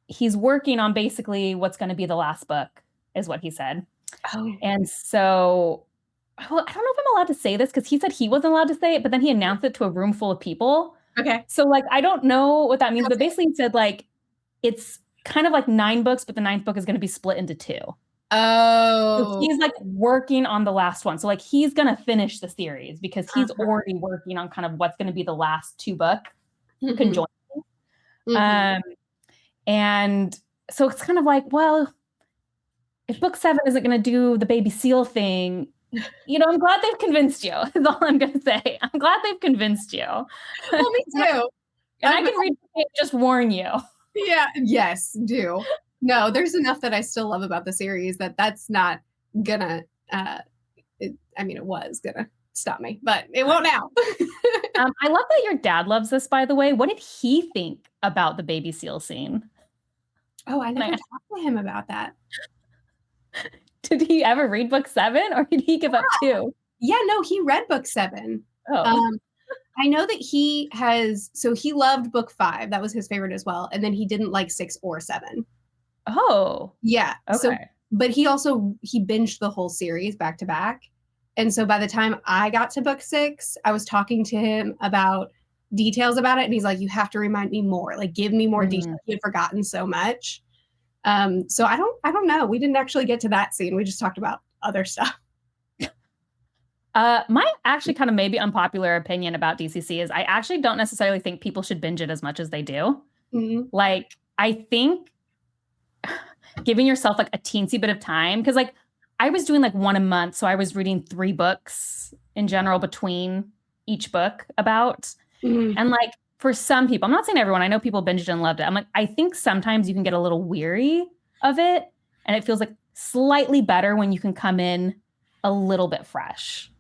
he's working on basically what's going to be the last book, is what he said. Oh. And so I don't know if I'm allowed to say this because he said he wasn't allowed to say it, but then he announced it to a room full of people. Okay. So like, I don't know what that means, but basically he said like, it's kind of like 9 books, but the 9th book is going to be split into 2. Oh. So he's like working on the last one. So like he's going to finish the series because he's already working on kind of what's going to be the last 2 book conjointly. And so it's kind of like, well, if book 7 isn't going to do the baby seal thing, I'm glad they've convinced you, is all I'm going to say. I'm glad they've convinced you. Well, me too. And I can read it, just warn you. Yeah. Yes, do. No, there's enough that I still love about the series that's not gonna, it was gonna stop me, but it won't now. I love that your dad loves this, by the way. What did he think about the baby seal scene? Oh, I never talked to him about that. Did he ever read book 7 or did he give up too? Yeah, no, he read book 7. Oh. I know that he has, so he loved book 5. That was his favorite as well. And then he didn't like 6 or 7. Oh, Yeah. So, okay. but he binged the whole series back to back. And so by the time I got to book 6, I was talking to him about details about it. And he's like, you have to remind me more, like give me more detail. He had forgotten so much. So I don't know. We didn't actually get to that scene. We just talked about other stuff. My actually kind of maybe unpopular opinion about DCC is I actually don't necessarily think people should binge it as much as they do. Mm-hmm. Like, I think giving yourself like a teensy bit of time, because like I was doing like one a month. So I was reading 3 books in general between each book about. Mm-hmm. And like for some people, I'm not saying everyone, I know people binged it and loved it. I'm like, I think sometimes you can get a little weary of it. And it feels like slightly better when you can come in a little bit fresh.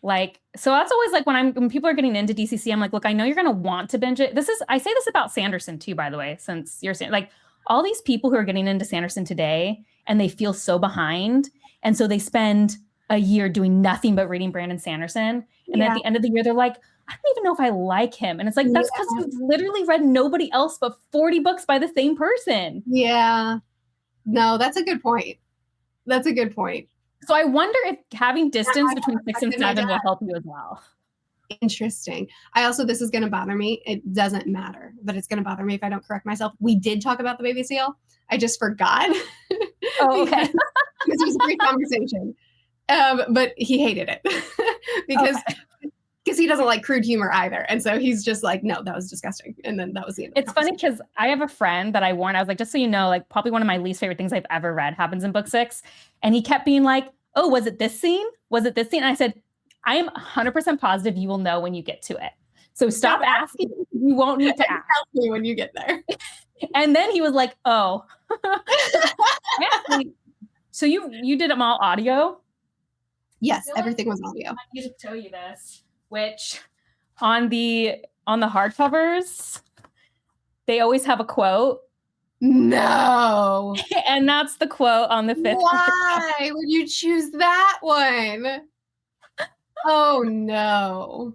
Like, so that's always like when people are getting into DCC, I'm like, look, I know you're going to want to binge it. I say this about Sanderson too, by the way, since you're saying like all these people who are getting into Sanderson today and they feel so behind. And so they spend a year doing nothing but reading Brandon Sanderson. And at the end of the year, they're like, I don't even know if I like him. And it's like, that's because you've literally read nobody else but 40 books by the same person. Yeah. No, that's a good point. That's a good point. So I wonder if having distance between 6 and 7 will help you as well. Interesting. This is going to bother me. It doesn't matter, but it's going to bother me if I don't correct myself. We did talk about the baby seal. I just forgot. Oh, okay. Because it was a great conversation. But he hated it because he doesn't like crude humor either. And so he's just like, no, that was disgusting. And then that was the end. It's funny because I have a friend that I warned. I was like, just so you know, like probably one of my least favorite things I've ever read happens in book 6. And he kept being like, oh, was it this scene? Was it this scene? And I said, I am 100% positive you will know when you get to it. So stop asking. You won't need to ask me when you get there. And then he was like, oh. So you did them all audio? Yes, everything was audio. I need to show you this, which on the hardcovers, they always have a quote. No. And that's the quote on the 5th. Why would you choose that one? Oh no.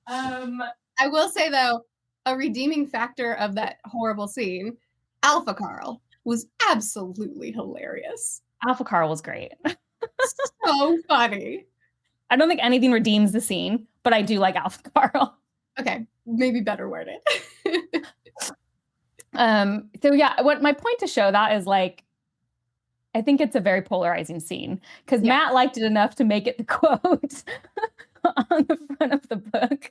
I will say though, a redeeming factor of that horrible scene, Alpha Carl was absolutely hilarious. Alpha Carl was great. So funny. I don't think anything redeems the scene, but I do like Alpha Carl. Okay, maybe better worded. So yeah, what my point to show that is like, I think it's a very polarizing scene because Matt liked it enough to make it the quote on the front of the book.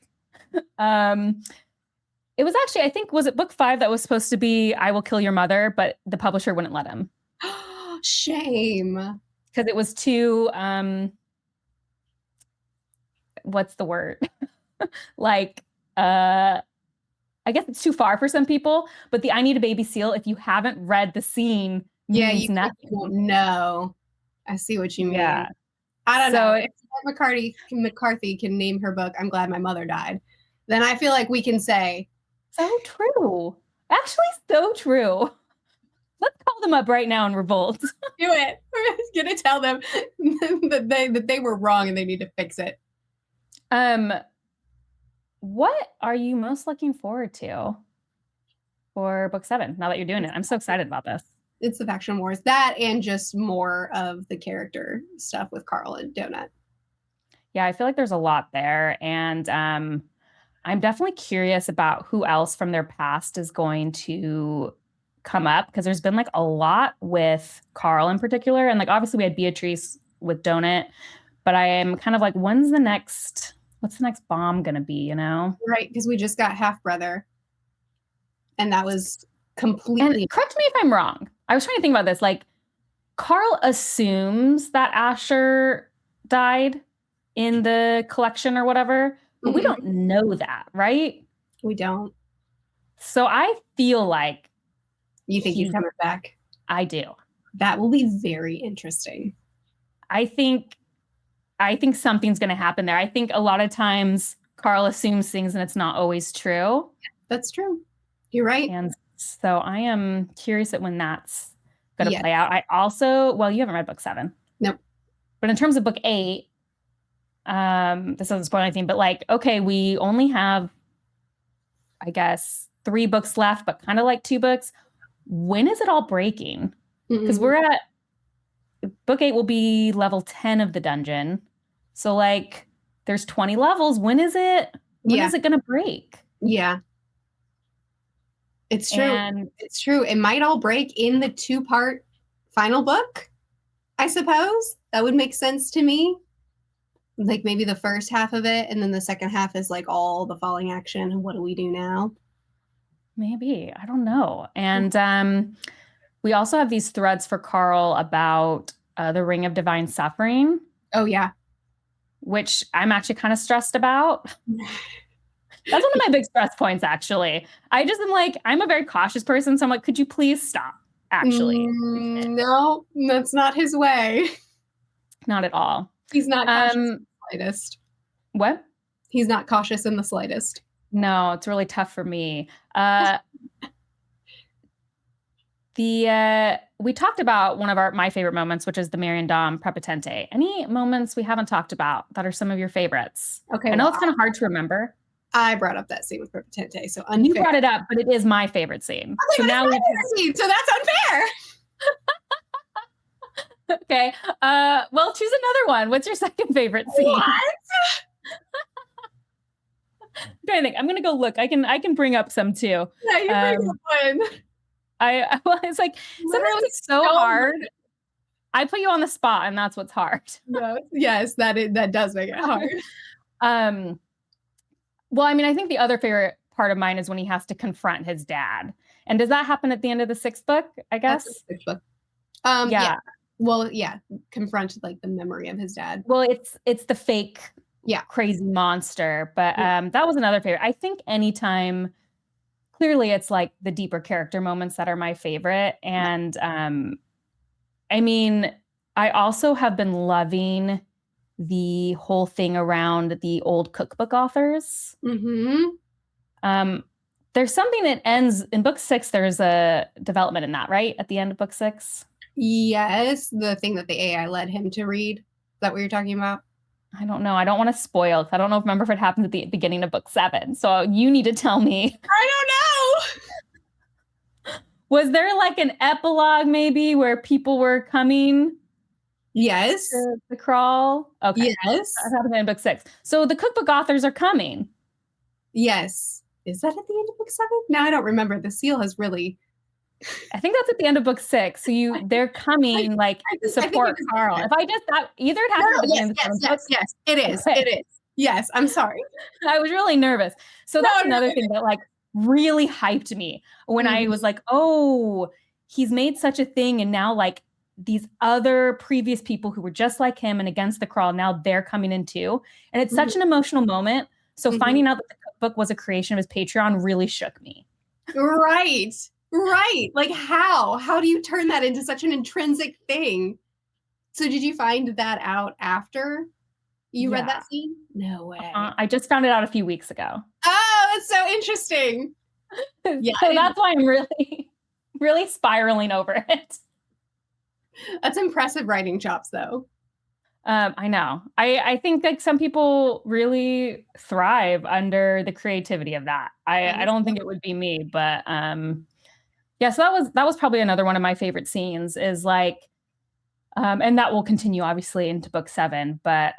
It was actually, I think, was it book 5 that was supposed to be I Will Kill Your Mother, but the publisher wouldn't let him. Shame. Because it was too, what's the word? Like, I guess it's too far for some people, but the I Need a Baby Seal, if you haven't read the scene, means nothing. Won't know. I see what you mean. Yeah. I don't know. If McCarthy can name her book, I'm Glad My Mother Died, then I feel like we can say. So true. Actually, so true. Let's call them up right now and revolt. Do it. We're just going to tell them that they were wrong and they need to fix it. What are you most looking forward to for book 7 now that you're doing it? I'm so excited about this. It's the faction wars. That and just more of the character stuff with Carl and Donut. Yeah, I feel like there's a lot there. And I'm definitely curious about who else from their past is going to come up because there's been like a lot with Carl in particular. And like obviously we had Beatrice with Donut, but I am kind of like, what's the next bomb gonna be, you know? Right, because we just got Half Brother. And that was completely. And correct me if I'm wrong. I was trying to think about this. Like, Carl assumes that Asher died in the collection or whatever, but we don't know that, right? We don't. So I feel like. You think he's coming back? I do. That will be very interesting. I think something's going to happen there. I think a lot of times Carl assumes things and it's not always true. That's true. You're right. And so I am curious at when that's going to play out. I also, you haven't read book 7. Nope. But in terms of book 8, this doesn't spoil anything, but like, okay, we only have, I guess, 3 books left, but kind of like 2 books. When is it all breaking? Because we're at book 8 will be level 10 of the dungeon. So like there's 20 levels. When is it gonna break? Yeah. It's true. And it's true. It might all break in the 2-part final book, I suppose. That would make sense to me. Like maybe the first half of it, and then the second half is like all the falling action. And what do we do now? maybe, I don't know. And we also have these threads for Carl about the Ring of Divine Suffering. Oh, yeah. Which I'm actually kind of stressed about. That's one of my big stress points, actually. I just am like, I'm a very cautious person. So I'm like, could you please stop, actually? No, that's not his way. Not at all. He's not cautious in the slightest. What? He's not cautious in the slightest. No, it's really tough for me. We talked about one of my favorite moments, which is the Marion Dom Prepotente. Any moments we haven't talked about that are some of your favorites? Okay. I know it's kind of hard to remember. I brought up that scene with Prepotente, so unfair. You brought it up, but it is my favorite scene. Okay, so now so that's unfair. Okay. Well, choose another one. What's your second favorite scene? What? I'm trying to think. I'm gonna go look. I can bring up some too. Yeah, you bring up one. Well, it's like sometimes it's so hard. I put you on the spot, and that's what's hard. No, yes, that does make it hard. Well, I mean, I think the other favorite part of mine is when he has to confront his dad. And does that happen at the end of the 6th book? I guess. That's the 6th book. Yeah. Well, yeah, confront like the memory of his dad. Well, it's the fake, crazy monster. But that was another favorite. I think anytime. Clearly, it's like the deeper character moments that are my favorite. And I mean, I also have been loving the whole thing around the old cookbook authors. Mm-hmm. There's something that ends in book 6. There's a development in that, right? At the end of book 6. Yes, the thing that the AI led him to read. Is that what you're talking about? I don't know. I don't want to spoil because I don't know remember if it happens at the beginning of book 7. So you need to tell me. I don't know. Was there like an epilogue maybe where people were coming? Yes. To the crawl? Okay. Yes. That happened in book 6. So the cookbook authors are coming. Yes. Is that at the end of book 7? No, I don't remember. The seal has really... I think that's at the end of book 6. So they're coming to support Carl. If I just that either it happened at the end of the yes, it is. Okay. It is. Yes, I'm sorry. I was really nervous. So that's another thing that like really hyped me when I was like, oh, he's made such a thing, and now like these other previous people who were just like him and against the crawl, now they're coming in too. And it's such an emotional moment. So finding out that the cookbook was a creation of his Patreon really shook me. Right. Right. Like how do you turn that into such an intrinsic thing? So did you find that out after you read that scene? No way. I just found it out a few weeks ago. Oh, that's so interesting. Yeah. So that's why I'm really, really spiraling over it. That's impressive writing chops though. I know. I think like some people really thrive under the creativity of that. I don't think it would be me, but yeah, so that was probably another one of my favorite scenes is like, and that will continue obviously into book 7, but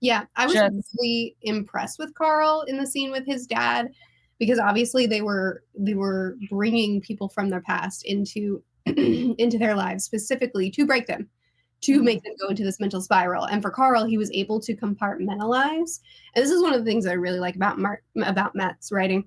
yeah, I was really impressed with Carl in the scene with his dad because obviously they were bringing people from their past into into their lives specifically to break them, to make them go into this mental spiral. And for Carl, he was able to compartmentalize. And this is one of the things I really like about Matt's writing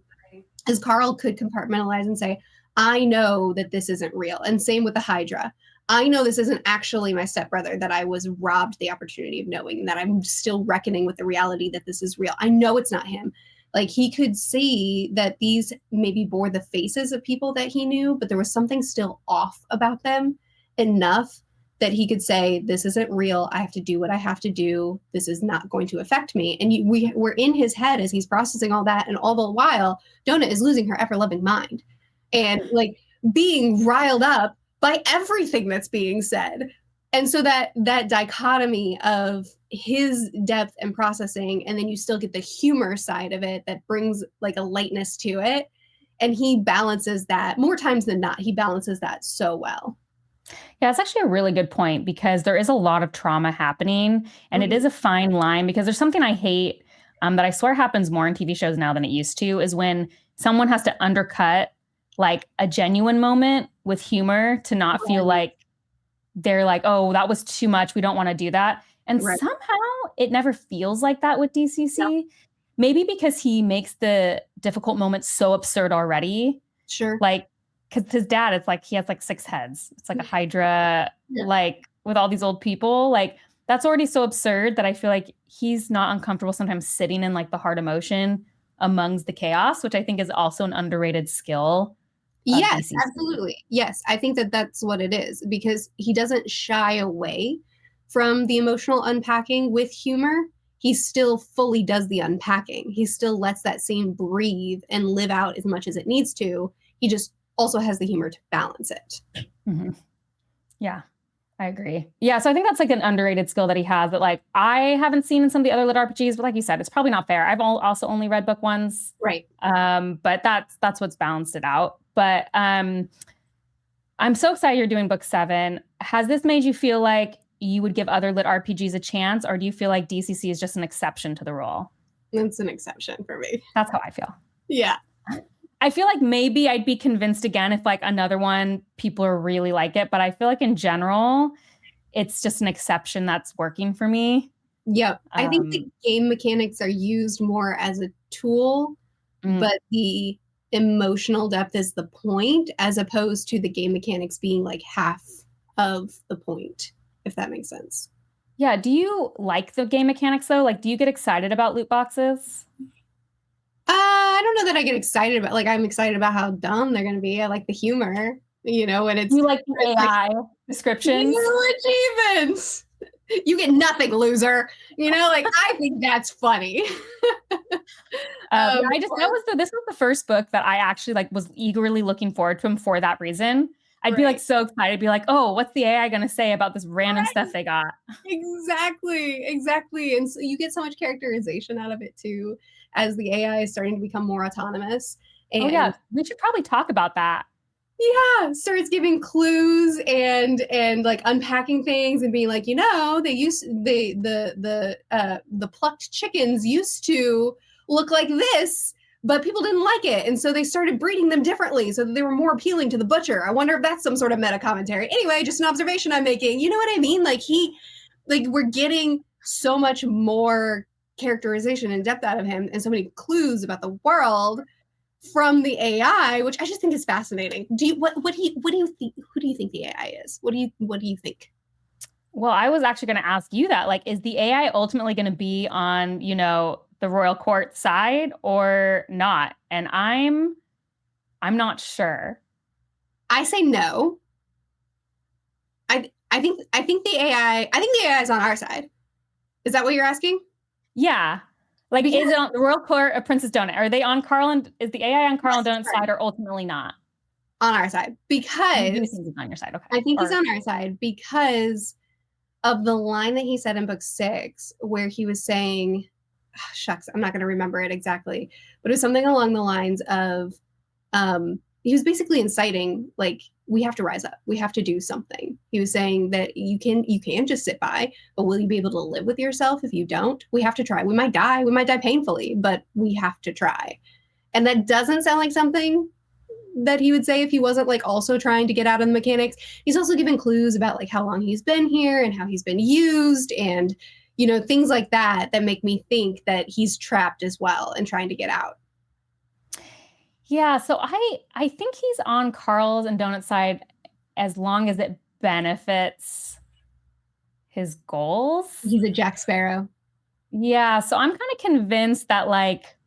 is Carl could compartmentalize and say, I know that this isn't real. And same with the Hydra. I know this isn't actually my stepbrother that I was robbed the opportunity of knowing, and that I'm still reckoning with the reality that this is real. I know it's not him. Like he could see that these maybe bore the faces of people that he knew, but there was something still off about them enough that he could say, this isn't real. I have to do what I have to do. This is not going to affect me. And we're in his head as he's processing all that. And all the while, Donut is losing her ever-loving mind and like being riled up by everything that's being said. And so that dichotomy of his depth and processing, and then you still get the humor side of it that brings like a lightness to it. And he balances that more times than not. He balances that so well. Yeah, it's actually a really good point because there is a lot of trauma happening, and it is a fine line because there's something I hate that I swear happens more in TV shows now than it used to is when someone has to undercut like a genuine moment with humor to not feel like they're like, oh, that was too much. We don't want to do that. And somehow it never feels like that with DCC. Maybe because he makes the difficult moments so absurd already. Sure. Like, because his dad, it's like he has like 6 heads. It's like a Hydra, like with all these old people. Like, that's already so absurd that I feel like he's not uncomfortable sometimes sitting in like the hard emotion amongst the chaos, which I think is also an underrated skill. Yes, absolutely. Yes, I think that that's what it is because he doesn't shy away from the emotional unpacking with humor. He still fully does the unpacking. He still lets that scene breathe and live out as much as it needs to. He just also has the humor to balance it. Mm-hmm. Yeah, I agree. Yeah, so I think that's like an underrated skill that he has that like I haven't seen in some of the other LitRPGs, but like you said, it's probably not fair. I've also only read book 1s. Right. But that's what's balanced it out. But I'm so excited you're doing book 7. Has this made you feel like you would give other LitRPGs a chance, or do you feel like DCC is just an exception to the rule? It's an exception for me. That's how I feel. Yeah. I feel like maybe I'd be convinced again if like another one, people are really like it. But I feel like in general, it's just an exception that's working for me. Yep. I think the game mechanics are used more as a tool, but the emotional depth is the point, as opposed to the game mechanics being like half of the point, if that makes sense. Yeah. Do you like the game mechanics though? Like, do you get excited about loot boxes? I don't know that I get excited about, like, I'm excited about how dumb they're going to be. I like the humor, you know, when it's. You like the AI descriptions? New achievements. You get nothing, loser. You know, like, I think that's funny. This was the first book that I actually like was eagerly looking forward to him for that reason. I'd be like so excited, be like, oh, what's the AI going to say about this random stuff they got? Exactly. And so you get so much characterization out of it too, as the AI is starting to become more autonomous. And we should probably talk about that. Yeah, starts giving clues and like unpacking things and being like, you know, the plucked chickens used to look like this, but people didn't like it, and so they started breeding them differently so that they were more appealing to the butcher. I wonder if that's some sort of meta commentary. Anyway, just an observation I'm making. You know what I mean? Like we're getting so much more characterization and depth out of him, and so many clues about the world from the AI, which I just think is fascinating. What do you think? Who do you think the AI is? What do you think? Well, I was actually going to ask you that. Like, is the AI ultimately going to be on, you know, the royal court side or not? And I'm not sure. I say no. I think the AI is on our side. Is that what you're asking? Yeah. Like, is it on the royal court of Princess Donut? Are they on Carl and is the AI on Carl and Donut's side or ultimately not? On our side, because you think he's on your side. Okay. I think he's on our side because of the line that he said in book 6, where he was saying, shucks, I'm not going to remember it exactly, but it was something along the lines of, he was basically inciting, like, we have to rise up. We have to do something. He was saying that you can just sit by, but will you be able to live with yourself if you don't? We have to try. We might die painfully, but we have to try. And that doesn't sound like something that he would say if he wasn't like also trying to get out of the mechanics. He's also given clues about like how long he's been here and how he's been used and, you know, things like that make me think that he's trapped as well and trying to get out. Yeah, so I think he's on Carl's and Donut's side as long as it benefits his goals. He's a Jack Sparrow. Yeah, so I'm kind of convinced that like,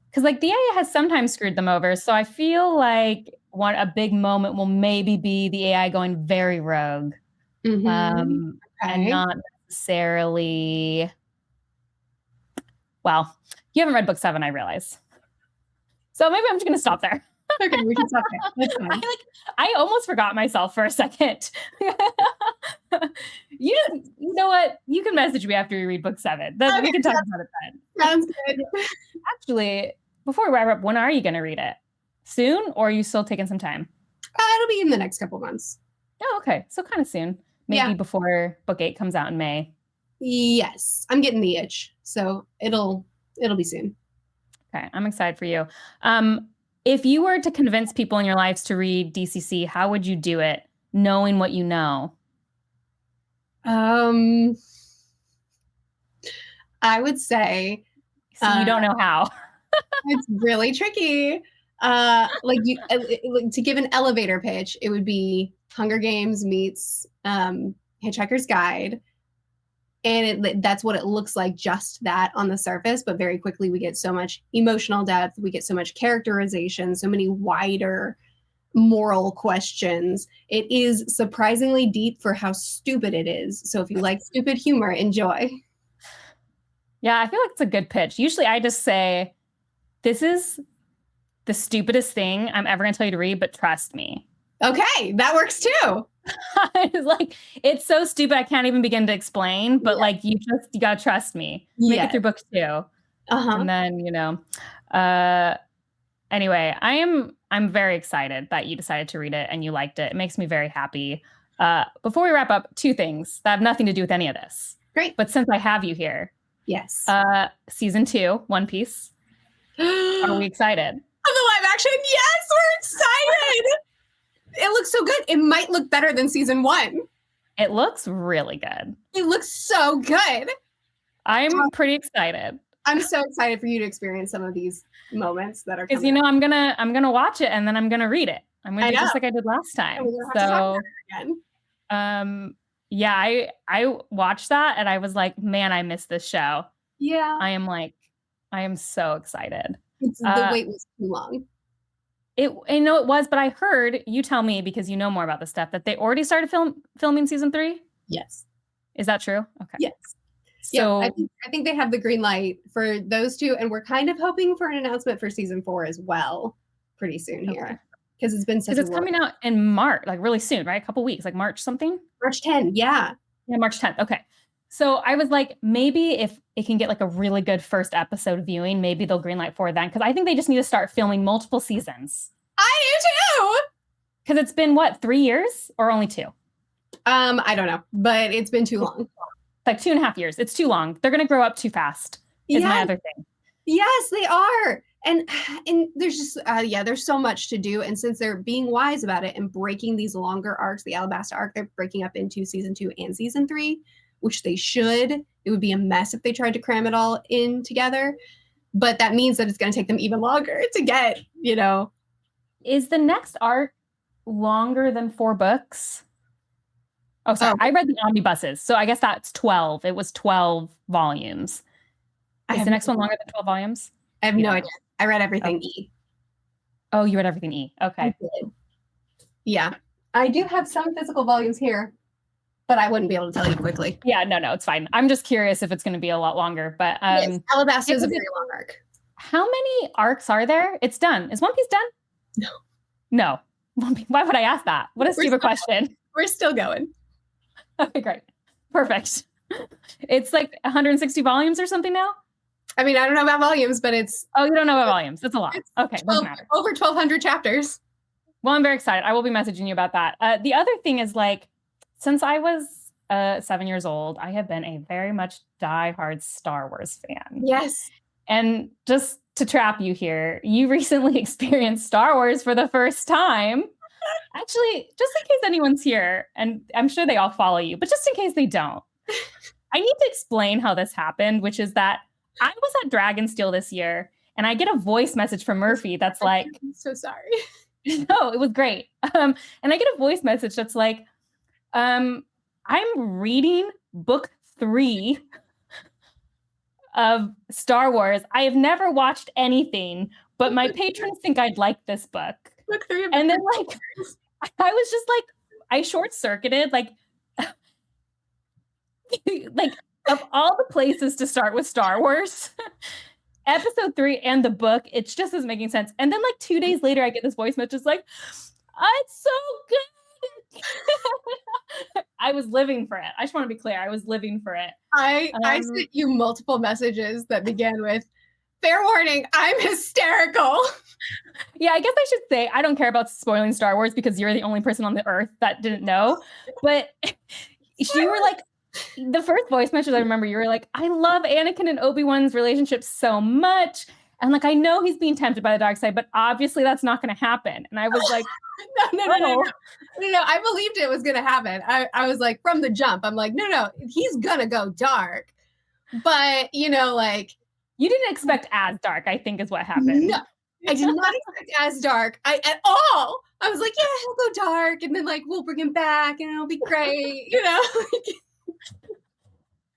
because like the AI has sometimes screwed them over. So I feel like a big moment will maybe be the AI going very rogue, and not necessarily. Well, you haven't read book 7, I realize. So maybe I'm just going to stop there. Okay, we can stop there. That's fine. I almost forgot myself for a second. You know what? You can message me after you read book 7. Then we can talk about it then. Sounds good. Actually, before we wrap up, when are you going to read it? Soon, or are you still taking some time? It'll be in the next couple months. Oh, okay. So kind of soon. Maybe before book 8 comes out in May. Yes, I'm getting the itch, so it'll be soon. Okay, I'm excited for you. If you were to convince people in your lives to read DCC, how would you do it, knowing what you know? I would say. So you don't know how. It's really tricky. To give an elevator pitch, it would be Hunger Games meets Hitchhiker's Guide. And that's what it looks like, just that on the surface. But very quickly, we get so much emotional depth. We get so much characterization, so many wider moral questions. It is surprisingly deep for how stupid it is. So if you like stupid humor, enjoy. Yeah, I feel like it's a good pitch. Usually I just say, this is the stupidest thing I'm ever going to tell you to read, but trust me. Okay, that works too. It's like, it's so stupid I can't even begin to explain, but like you gotta trust me. Make it through book 2. And then, anyway, I'm very excited that you decided to read it and you liked it. It makes me very happy. Before we wrap up, 2 things that have nothing to do with any of this. Great. But since I have you here. Yes. Season 2, One Piece. Are we excited? On the live action? Yes, we're excited. It looks so good. It might look better than season 1. It looks really good. It looks so good. I'm pretty excited. I'm so excited for you to experience some of these moments that are coming. Because I'm gonna watch it and then I'm gonna read it. I'm gonna do just like I did last time. So yeah, I watched that and I was like, man, I missed this show. Yeah. I am so excited. The wait was too long. It was, but I heard, you tell me because you know more about this stuff, that they already started filming season 3. Yes. Is that true? Okay. Yes. So yeah, I think they have the green light for those 2, and we're kind of hoping for an announcement for season 4 as well pretty soon here, because it's been such. Because it's coming out in March, like really soon, right? A couple weeks, like March something. March 10th. Yeah. Yeah, March 10th. Okay. So I was like, maybe if it can get like a really good first episode viewing, maybe they'll greenlight for then. Because I think they just need to start filming multiple seasons. I do too. Because it's been what, 3 years or only 2? I don't know, but it's been too long. Like 2.5 years. It's too long. They're going to grow up too fast. Is my other thing. Yes, they are. And there's just there's so much to do. And since they're being wise about it and breaking these longer arcs, the Alabasta arc, they're breaking up into season 2 and season 3, which they should. It would be a mess if they tried to cram it all in together. But that means that it's going to take them even longer to get, Is the next arc longer than 4 books? Oh, sorry. I read the omnibuses. So I guess that's 12. It was 12 volumes. Is the next one longer than 12 volumes? I have no idea. I read everything E. Oh, you read everything E. Okay. I did. Yeah. I do have some physical volumes here, but I wouldn't be able to tell you quickly. Yeah, no, it's fine. I'm just curious if it's going to be a lot longer. But yes, Alabasta is a very long arc. How many arcs are there? It's done. Is One Piece done? No. Why would I ask that? What a stupid question. We're still going. Okay, great. Perfect. It's like 160 volumes or something now? I mean, I don't know about volumes, but it's... Oh, you don't know about volumes. That's a lot. Okay, doesn't matter. Over 1,200 chapters. Well, I'm very excited. I will be messaging you about that. The other thing is, like, since I was 7 years old, I have been a very much diehard Star Wars fan. Yes. And just to trap you here, you recently experienced Star Wars for the first time. Actually, just in case anyone's here, and I'm sure they all follow you, but just in case they don't, I need to explain how this happened, which is that I was at Dragonsteel this year, and I get a voice message from Merphy that's like... I'm so sorry. No, it was great. And I get a voice message that's like, I'm reading book 3 of Star Wars. I have never watched anything, but my patrons think I'd like this book. Book 3 of and then, like, I was just like, I short-circuited, like, like, of all the places to start with Star Wars, episode 3 and the book, it's just as making sense. And then, like, 2 days later, I get this voice message like, it's so good. I was living for it. I just want to be clear. I was living for it. I sent you multiple messages that began with, fair warning, I'm hysterical. Yeah, I guess I should say I don't care about spoiling Star Wars because you're the only person on the earth that didn't know. But you were like, the first voice message I remember, you were like, I love Anakin and Obi-Wan's relationship so much. And like, I know he's being tempted by the dark side, but obviously that's not going to happen. And I was like, no. I believed it was going to happen. I was like, from the jump, I'm like, no, he's going to go dark. But, like. You didn't expect as dark, I think is what happened. No, I did not expect as dark at all. I was like, yeah, he'll go dark. And then like, we'll bring him back and it'll be great. It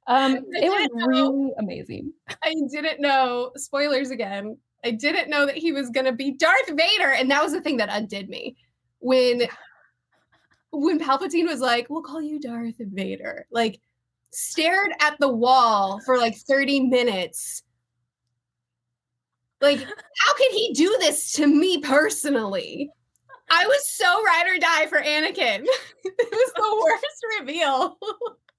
was really amazing. I didn't know, spoilers again, I didn't know that he was going to be Darth Vader. And that was the thing that undid me. When Palpatine was like, we'll call you Darth Vader, like stared at the wall for like 30 minutes. Like, how can he do this to me personally? I was so ride or die for Anakin. It was the worst reveal.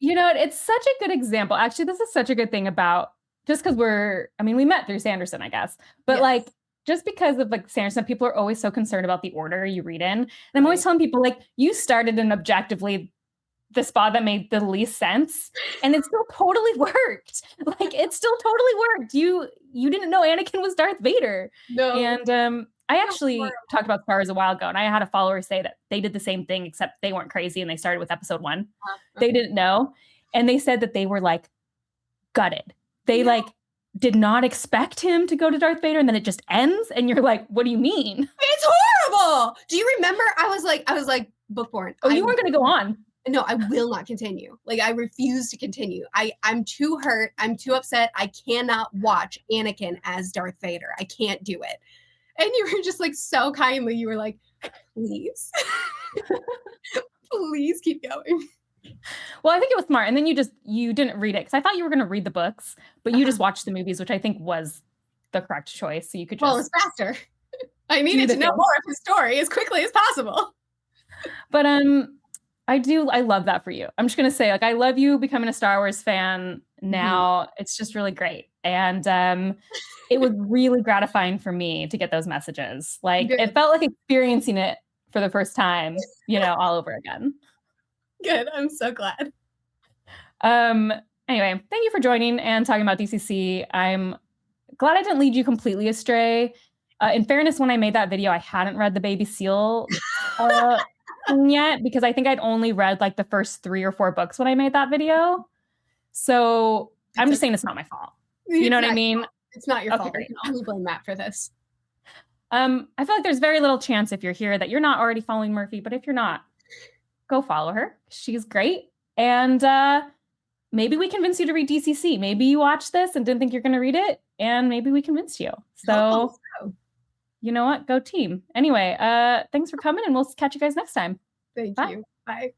It's such a good example. Actually, this is such a good thing about, just because we met through Sanderson, I guess. But like, just because of like Sanderson, people are always so concerned about the order you read in. And I'm always telling people, like, you started in objectively the spot that made the least sense, and it still totally worked. Like, it still totally worked. You didn't know Anakin was Darth Vader. No. And I actually talked about Star Wars a while ago, and I had a follower say that they did the same thing, except they weren't crazy and they started with episode 1. Okay. They didn't know. And they said that they were like gutted. They like did not expect him to go to Darth Vader, and then it just ends. And you're like, what do you mean? It's horrible. Do you remember? I was like Bookborn. Oh, you weren't going to go on. No, I will not continue. Like, I refuse to continue. I'm too hurt. I'm too upset. I cannot watch Anakin as Darth Vader. I can't do it. And you were just like, so kindly, you were like, please, please keep going. Well, I think it was smart. And then you didn't read it, because I thought you were going to read the books, but you just watched the movies, which I think was the correct choice. So you could just. Well, it's faster. I needed to know more of his story as quickly as possible. But I love that for you. I'm just going to say, like, I love you becoming a Star Wars fan now. Mm-hmm. It's just really great. And it was really gratifying for me to get those messages. Like, Good. It felt like experiencing it for the first time, all over again. Good. I'm so glad. Anyway, thank you for joining and talking about DCC. I'm glad I didn't lead you completely astray. In fairness, when I made that video, I hadn't read the Baby Seal yet, because I think I'd only read like the first 3 or 4 books when I made that video. So I'm just saying it's not my fault. You know what I mean? It's not your fault. Great. You can only blame Matt for this. I feel like there's very little chance, if you're here, that you're not already following Merphy. But if you're not, go follow her. She's great. And maybe we convinced you to read DCC. Maybe you watched this and didn't think you're going to read it, and maybe we convinced you. So you know what? Go team. Anyway, thanks for coming, and we'll catch you guys next time. Thank you. Bye.